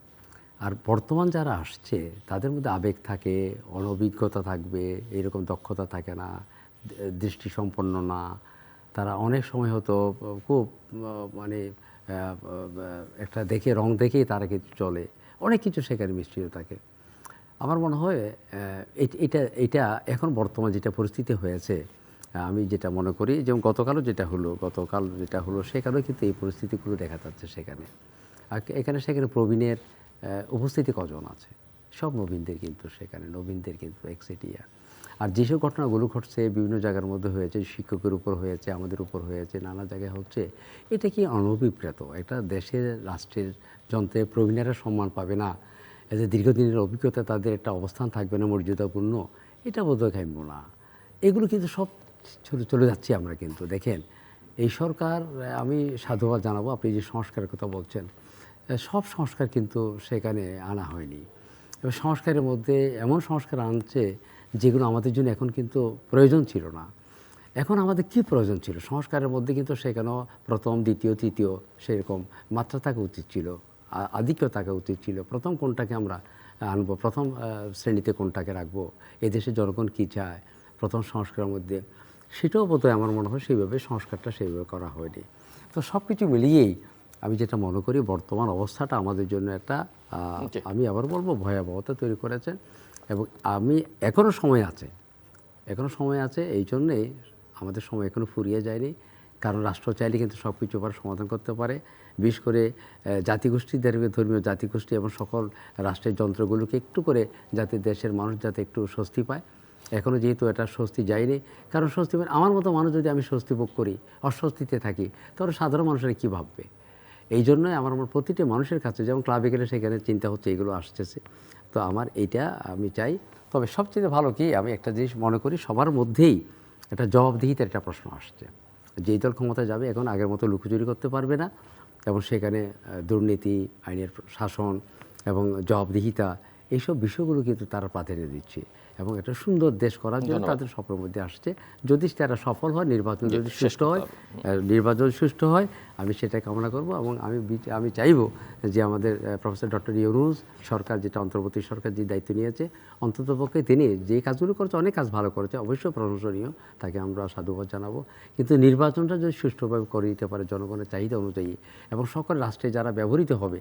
আর বর্তমান যারা আসছে তাদের মধ্যে আবেগ থাকে, অনভিজ্ঞতা থাকবে, এরকম দক্ষতা থাকে না, দৃষ্টিসম্পন্ন না, তারা অনেক সময় হয়তো খুব মানে একটা দেখে রং দেখেই তারা কিছু চলে, অনেক কিছু সেখানে মিশ্রিত থাকে। আমার মনে হয় এটা এখন বর্তমান যেটা পরিস্থিতি হয়েছে, আমি যেটা মনে করি, যেমন গতকাল যেটা হলো সেখানেও কিন্তু এই পরিস্থিতিগুলো দেখা যাচ্ছে সেখানে। আর সেখানে প্রবীণের উপস্থিতি কজন আছে? সব নবীনদের কিন্তু সেখানে, নবীনদের কিন্তু একচেটিয়া। আর যেসব ঘটনাগুলো ঘটছে বিভিন্ন জায়গার মধ্যে হয়েছে, শিক্ষকের উপর হয়েছে, আমাদের উপর হয়েছে, নানা জায়গায় হচ্ছে, এটা কি অনভিপ্রেত? এটা দেশের রাষ্ট্রের যন্ত্রে প্রবীণেরা সম্মান পাবে না, এদের দীর্ঘদিনের অভিজ্ঞতা, তাদের একটা অবস্থান থাকবে না মর্যাদাপূর্ণ, এটা বোধহয় কাম্য না। এগুলো কিন্তু সব চলে যাচ্ছি আমরা কিন্তু। দেখেন, এই সরকার, আমি সাধুবাদ জানাবো, আপনি যে সংস্কারের কথা বলছেন, সব সংস্কার কিন্তু সেখানে আনা হয়নি। এবার সংস্কারের মধ্যে এমন সংস্কার আনছে যেগুলো আমাদের জন্য এখন কিন্তু প্রয়োজন ছিল না। এখন আমাদের কি প্রয়োজন ছিল সংস্কারের মধ্যে? কিন্তু সেখানেও প্রথম, দ্বিতীয়, তৃতীয় সেরকম মাত্রা থাকা উচিত ছিল, আধিক্য থাকা উচিত ছিল। প্রথম কোনটাকে আমরা আনবো, প্রথম শ্রেণীতে কোনটাকে রাখবো, এদেশের জনগণ কী চায় প্রথম সংস্কারের মধ্যে, সেটাও বোধহয় আমার মনে হয় সেইভাবে সংস্কারটা সেইভাবে করা হয়নি। তো সব কিছু মিলিয়েই আমি যেটা মনে করি, বর্তমান অবস্থাটা আমাদের জন্য একটা আমি আবার বলবো ভয়াবহতা তৈরি করেছে। এবং এখনও সময় আছে, এই জন্যেই আমাদের সময় এখনও ফুরিয়ে যায়নি। কারণ রাষ্ট্র চাইলে কিন্তু সব কিছু সমাধান করতে পারে। বিশেষ করে ধর্মীয় জাতিগোষ্ঠী এবং সকল রাষ্ট্রের যন্ত্রগুলোকে একটু করে, যাতে দেশের মানুষ যাতে একটু স্বস্তি পায়। এখনও যেহেতু এটা স্বস্তি যায়নি, কারণ স্বস্তি মানে আমার মতো মানুষ যদি আমি স্বস্তি ভোগ করি, অস্বস্তিতে থাকি, তাহলে সাধারণ মানুষেরা কী ভাববে? এই জন্যই আমার প্রতিটি মানুষের কাছে, যেমন ক্লাবে গেলে সেখানে চিন্তা হচ্ছে এগুলো আসতেছে, তো আমার এইটা আমি চাই। তবে সবচেয়ে ভালো কি, আমি একটা জিনিস মনে করি, সবার মধ্যেই একটা জবাবদিহিতার একটা প্রশ্ন আসছে। যেই দল ক্ষমতায় যাবে এখন আগের মতো লুকোচুরি করতে পারবে না, এবং সেখানে দুর্নীতি, আইনের শাসন এবং জবাবদিহিতা, এইসব বিষয়গুলো কিন্তু তারা প্রাধান্য দিচ্ছে, এবং একটা সুন্দর দেশ করার জন্য তাদের স্বপ্নের মধ্যে আসছে। যদি তারা সফল হয়, নির্বাচন যদি সুষ্ঠু হয়, আমি সেটা কামনা করব। এবং আমি চাইব যে আমাদের প্রফেসর ডক্টর ইউনূস সরকার, যেটা অন্তর্বর্তী সরকার যে দায়িত্ব নিয়েছে, অন্ততপক্ষে তিনি যে কাজগুলো করেছে, অনেক কাজ ভালো করেছে, অবশ্যই প্রশংসনীয়, তাকে আমরা সাধুবাদ জানাবো। কিন্তু নির্বাচনটা যদি সুষ্ঠুভাবে করে দিতে পারে জনগণের চাহিদা অনুযায়ী, এবং সকল রাষ্ট্রে যারা ব্যবহৃত হবে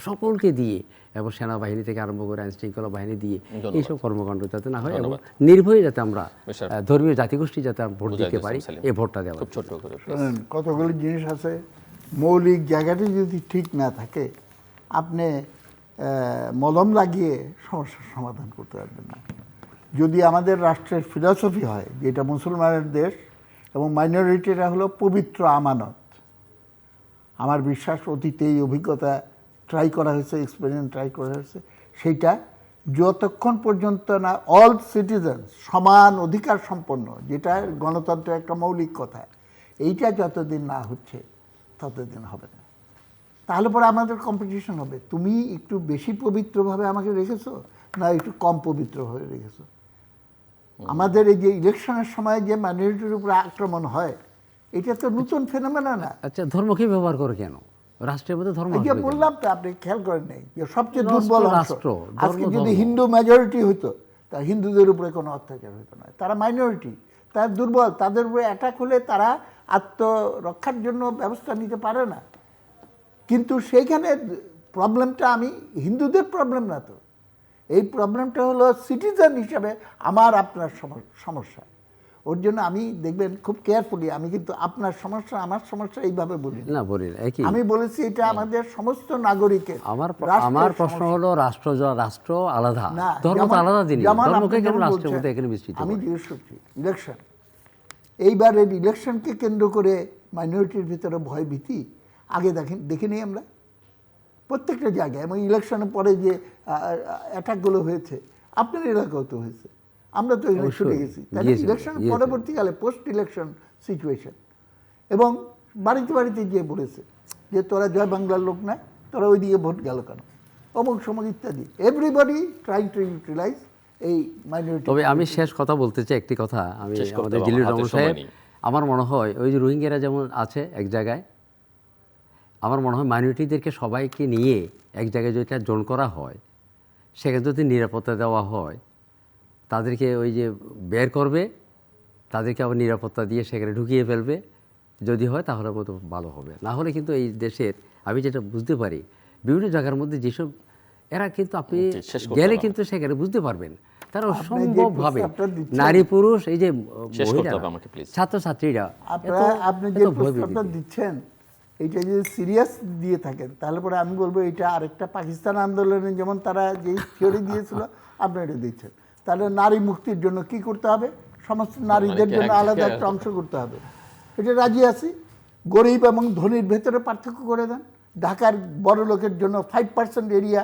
সকলকে দিয়ে, এবং সেনাবাহিনী থেকে আরম্ভ করে আইনশৃঙ্খলা বাহিনী দিয়ে, এইসব কর্মকাণ্ড যাতে না হয়, এবং নির্ভয়ে যাতে আমরা ধর্মীয় জাতিগোষ্ঠী যাতে ভোট দিতে পারি, এই ভোটটা দেওয়া। কতগুলো জিনিস আছে, মৌলিক জায়গাটি যদি ঠিক না থাকে, আপনি মলম লাগিয়ে সমস্যার সমাধান করতে পারবেন না। যদি আমাদের রাষ্ট্রের ফিলসফি হয় যে এটা মুসলমানের দেশ এবং মাইনরিটিরা হলো পবিত্র আমানত, আমার বিশ্বাস অতীতে এই অভিজ্ঞতা ট্রাই করা হয়েছে, এক্সপেরিয়েন্স ট্রাই করা হয়েছে, সেইটা যতক্ষণ পর্যন্ত না অল সিটিজেন্স সমান অধিকার সম্পন্ন, যেটা গণতন্ত্রের একটা মৌলিক কথা, এইটা যতদিন না হচ্ছে ততদিন হবে না। তাহলে পরে আমাদের কম্পিটিশন হবে, তুমি একটু বেশি পবিত্রভাবে আমাকে রেখেছো না একটু কম পবিত্রভাবে রেখেছো। আমাদের এই যে ইলেকশনের সময় যে মাইনরিটির উপরে আক্রমণ হয়, এটা তো নতুন ফেনোমেনা না। আচ্ছা, ধর্মকে ব্যবহার করে কেন রাষ্ট্রের মধ্যে? ধর্ম যে বললাম তো, আপনি খেয়াল করেন নাই যে সবচেয়ে দুর্বল রাষ্ট্র, আজকে যদি হিন্দু মেজরিটি হতো, তা হিন্দুদের উপরে কোনো অত্যাচার হতো না। তারা মাইনরিটি, তারা দুর্বল, তাদের উপরে অ্যাটাক হলে তারা আত্মরক্ষার জন্য ব্যবস্থা নিতে পারে না। কিন্তু সেইখানে প্রবলেমটা আমি হিন্দুদের প্রবলেম না তো, এই প্রবলেমটা হলো সিটিজেন হিসাবে আমার আপনার সমস্যা। ওর জন্য আমি দেখবেন খুব কেয়ারফুলি, আমি কিন্তু আপনার সমস্যা আমার সমস্যা এইভাবে বলি না, আমি বলেছি এটা আমাদের সমস্ত নাগরিকের। আমার প্রশ্ন হলো রাষ্ট্র আলাদা, ধর্ম তো আলাদা জিনিস, ধর্মকে কেন রাষ্ট্রের মধ্যে এখানে মিশ্রিত? আমি জিজ্ঞেস করছি ইলেকশন, এইবারের ইলেকশনকে কেন্দ্র করে মাইনরিটির ভিতরে ভয় ভীতি আগে দেখিনি আমরা প্রত্যেকটা জায়গায়, এবং ইলেকশনের পরে যে অ্যাটাকগুলো হয়েছে আপনার এলাকাও তো হয়েছে, আমরা তো এখানে ছুটে গেছি। তাহলে ইলেকশন পরবর্তীকালে পোস্ট ইলেকশন সিচুয়েশন, এবং বাড়িতে বাড়িতে গিয়ে বলেছে যে তোরা জয় বাংলার লোক না, তোরা ওইদিকে ভোট গেল কেন, অমুক সমক ইত্যাদি। এভরিবডি ট্রাইং টু ইউটিলাইজ এই মাইনরিটি। তবে আমি শেষ কথা বলতে চাই, একটি কথা আমি শেষ করতে আমাদের হবে, জিল্লুর আমার রহমান হাতে সময় সাহেব, নেই। আমার মনে হয় ওই যে রোহিঙ্গারা যেমন আছে এক জায়গায়, আমার মনে হয় মাইনরিটিদেরকে সবাইকে নিয়ে এক জায়গায় যদি জোন করা হয়, সেখানে যদি নিরাপত্তা দেওয়া হয়, তাদেরকে ওই যে বের করবে, তাদেরকে আবার নিরাপত্তা দিয়ে সেখানে ঢুকিয়ে ফেলবে, যদি হয় তাহলে মতো ভালো হবে। না হলে কিন্তু এই দেশের আমি যেটা বুঝতে পারি বিভিন্ন জায়গার মধ্যে যেসব এরা কিন্তু আপনি শেষ করতে গেলে হবে। কিন্তু সেখানে বুঝতে পারবেন তারা যে অসম্ভবভাবে প্রস্তাবটা দিচ্ছেন, নারী পুরুষ এই যে শেষ করতে মহিলারা, হবে আমাকে, please। ছাত্রছাত্রীরা আপনি যে প্রস্তাবটা দিচ্ছেন এইটা যদি সিরিয়াস দিয়ে থাকেন তাহলে পরে আমি বলবো এটা আরেকটা পাকিস্তান আন্দোলনে যেমন তারা যেই থিওরি দিয়েছিল আপনি এটা দিচ্ছেন। তাহলে নারী মুক্তির জন্য কি করতে হবে, সমস্ত নারীদের জন্য আলাদা একটা অংশ করতে হবে। এটা রাজি আছি। গরিব এবং ধনীর ভেতরে পার্থক্য করে দেন। ঢাকার বড় লোকের জন্য 5% এরিয়া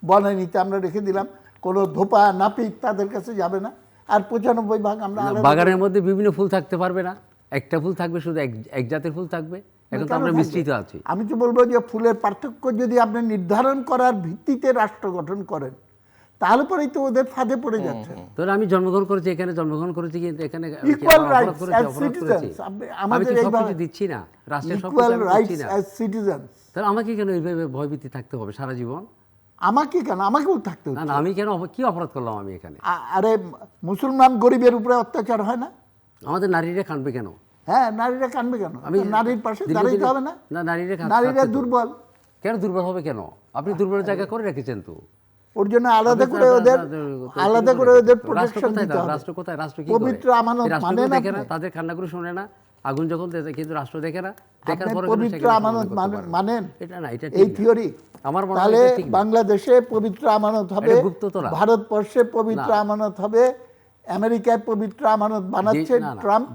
বনানীতে আমরা রেখে দিলাম, কোনো ধোপা নাপিত তাদের কাছে যাবে না, আর 95% আমরা আলাদা বাগানের মধ্যে বিভিন্ন ফুল থাকতে পারবে না, একটা ফুল থাকবে, শুধু এক জাতের ফুল থাকবে। এখন তো কেন আমরা থাকবে? মিশ্রিত আছি। আমি তো বলবো যে ফুলের পার্থক্য যদি আপনি নির্ধারণ করার ভিত্তিতে রাষ্ট্র গঠন করেন তাহলে পরেই তো ওদের ফাঁদে পড়ে যাচ্ছে। ধরুন আমি জন্মগ্রহণ করেছি এখানে, জন্মগ্রহণ করেছি কিন্তু এখানে আমি কি Equal আমার rights অপরাধ করেছি? as অপরাধ citizens, করেছি? আপনি আমি আমাদের তো এইভাবে- সবকিছু দিচ্ছি না, রাষ্ট্রের সবকিছু ইকুয়াল আমি রাইটস দিচ্ছি না। As citizens. তাহলে আমাকে কেন এইভাবে ভয়ভীতি থাকতে হবে সারা জীবন? আমাকে কেন, আমাকেও থাকতে না হচ্ছে। না, আমি কেন কি অপরাধ করলাম আমি এখানে? আরে মুসলমান গরিবের উপরে অত্যাচার হয় না? আমাদের নারীরা কাঁদবে কেন? হ্যাঁ, নারীরা কানবে কেন? নারীর পাশে দীর্ঘদিন- দাঁড়াইতে হবে না? না, নারীরা নারীরা কাঁদছে তো। দুর্বল, কেন দুর্বল হবে কেন? আপনি দুর্বল জায়গা করে রেখেছেন তো। ওর জন্য আলাদা করে ওদের প্রোটেকশন দিতে হবে। রাষ্ট্র কোথায়? রাষ্ট্র কি পবিত্র করে? আমানত এই রাষ্ট্র মানেন দেখে না, আপনি? তাদের কান্নাগুলো শুনে না, আগুন যখন দেখে কিন্তু রাষ্ট্র দেখে না, দেখার আপনি পরে পবিত্র আমানত মানেন? এটা না, এটা এই ঠিক না। থিওরি আমার মনে হয় তাহলে এটা ঠিক না। বাংলাদেশে পবিত্র আমানত হবে, এটা গুপ্ততরা। ভারতবর্ষে পবিত্র না। আমানত হবে, আমেরিকায় পবিত্র আমানত বানাচ্ছে না, না, ট্রাম্প।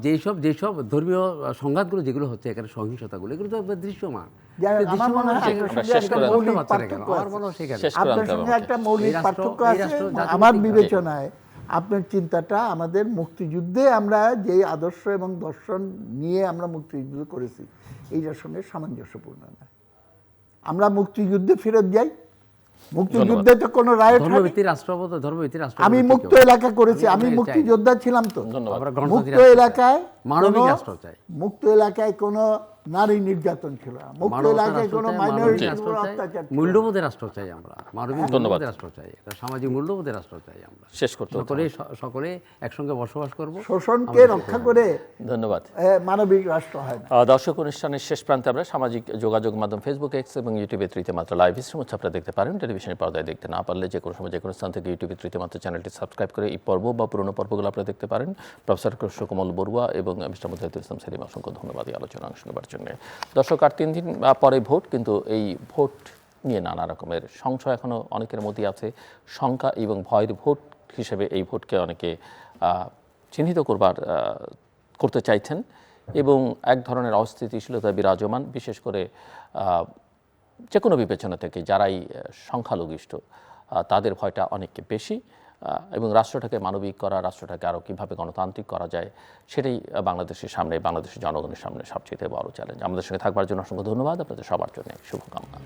যেসব ধর্মীয় সংঘাতগুলো যেগুলো হচ্ছে এখানে, সহিংসতাগুলো, এগুলো তো দৃশ্যমান। যাই হোক, তো আমার মনে হয় দৃশ্যমান আপনার সেখানে সঙ্গে শেষ একটা করে মৌলিক করতে পারছে না কেন? পার্থক্য আমার আছে। মনে হয় সেখানে। শেষ করে আপনার আনতে হবে সঙ্গে আমাকে। একটা মৌলিক এই রাষ্ট্র- পার্থক্য এই আছে। রাষ্ট্র জাতিভিত্তিক আমার হবে। বিবেচনায় আপনার চিন্তাটা আমাদের মুক্তিযুদ্ধে আমরা যে আদর্শ এবং দর্শন নিয়ে আমরা মুক্তিযুদ্ধ করেছি এইটার সঙ্গে সামঞ্জস্যপূর্ণ না। আমরা মুক্তিযুদ্ধে ফেরত যাই। মুক্তিযুদ্ধে তো কোনো রায়ট হয়নি। ধর্মভিত্তিক রাষ্ট্র, ধর্মভিত্তিক রাষ্ট্র আমি ঠিক মুক্ত হবে। এলাকা করেছি, আমি চাই না। মুক্তিযোদ্ধা ছিলাম তো। ধন্যবাদ। আমরা মুক্ত গণতান্ত্রিক রাষ্ট্র চাই। এলাকায় মানবিক কোনো- রাষ্ট্র চাই। মুক্ত এলাকায় কোনো নারী নির্যাতন ছিল না, মুক্ত মানবতার এলাকায় রাষ্ট্র কোনো চাই, মাইনরিটির মানবিক রাষ্ট্র উপর চাই, অত্যাচার ছিল না। মূল্যবোধের রাষ্ট্র চাই আমরা, মানবিক ধন্যবাদ। মূল্যবোধের রাষ্ট্র চাই, একটা সামাজিক মূল্যবোধের রাষ্ট্র চাই আমরা। শেষ করতে হবে। সকলে একসঙ্গে বসবাস করব। শোষণকে রক্ষা করে ধন্যবাদ। মানবিক রাষ্ট্র হয় না। দর্শক, অনুষ্ঠানের শেষ প্রান্তে আমরা সামাজিক যোগাযোগ মাধ্যম ফেসবুক, এক্স এবং ইউটিউবে তৃতীয় মাত্রা লাইভ স্ট্রিম হচ্ছে আপনারা দেখতে পারেন। টেলিভিশনের পর্দায় দেখতে না পারলে যে কোনো সময় যে কোনো স্থান থেকে ইউটিউবে তৃতীয় মাত্রা চ্যানেলটি সাবস্ক্রাইব করে এই পর্ব বা পুরনো পর্বগুলো আপনারা দেখতে পারেন। প্রফেসর সুকমল বড়ুয়া এবং মিস্টার মুজাহিদুল ইসলাম সেলিম, অসংখ্য ধন্যবাদ এই আলোচনা অংশ নেবার জন্য। দর্শক, আর 3 দিন পরে ভোট, কিন্তু এই ভোট নিয়ে নানা রকমের সংশয় এখনও অনেকের মধ্যে আছে। শঙ্কা এবং ভয়ের ভোট হিসেবে এই ভোটকে অনেকে চিহ্নিত করতে চাইছেন এবং এক ধরনের অস্থিতিশীলতা বিরাজমান, বিশেষ করে যে কোনো বিবেচনা থেকে যারাই সংখ্যালঘিষ্ঠ তাদের ভয়টা অনেক বেশি এবং রাষ্ট্রটাকে মানবিক করা, রাষ্ট্রটাকে আরও কীভাবে গণতান্ত্রিক করা যায় সেটাই বাংলাদেশের সামনে, বাংলাদেশের জনগণের সামনে সবচেয়ে বড় চ্যালেঞ্জ। আমাদের সঙ্গে থাকবার জন্য অসংখ্য ধন্যবাদ। আপনাদের সবার জন্য শুভকামনা।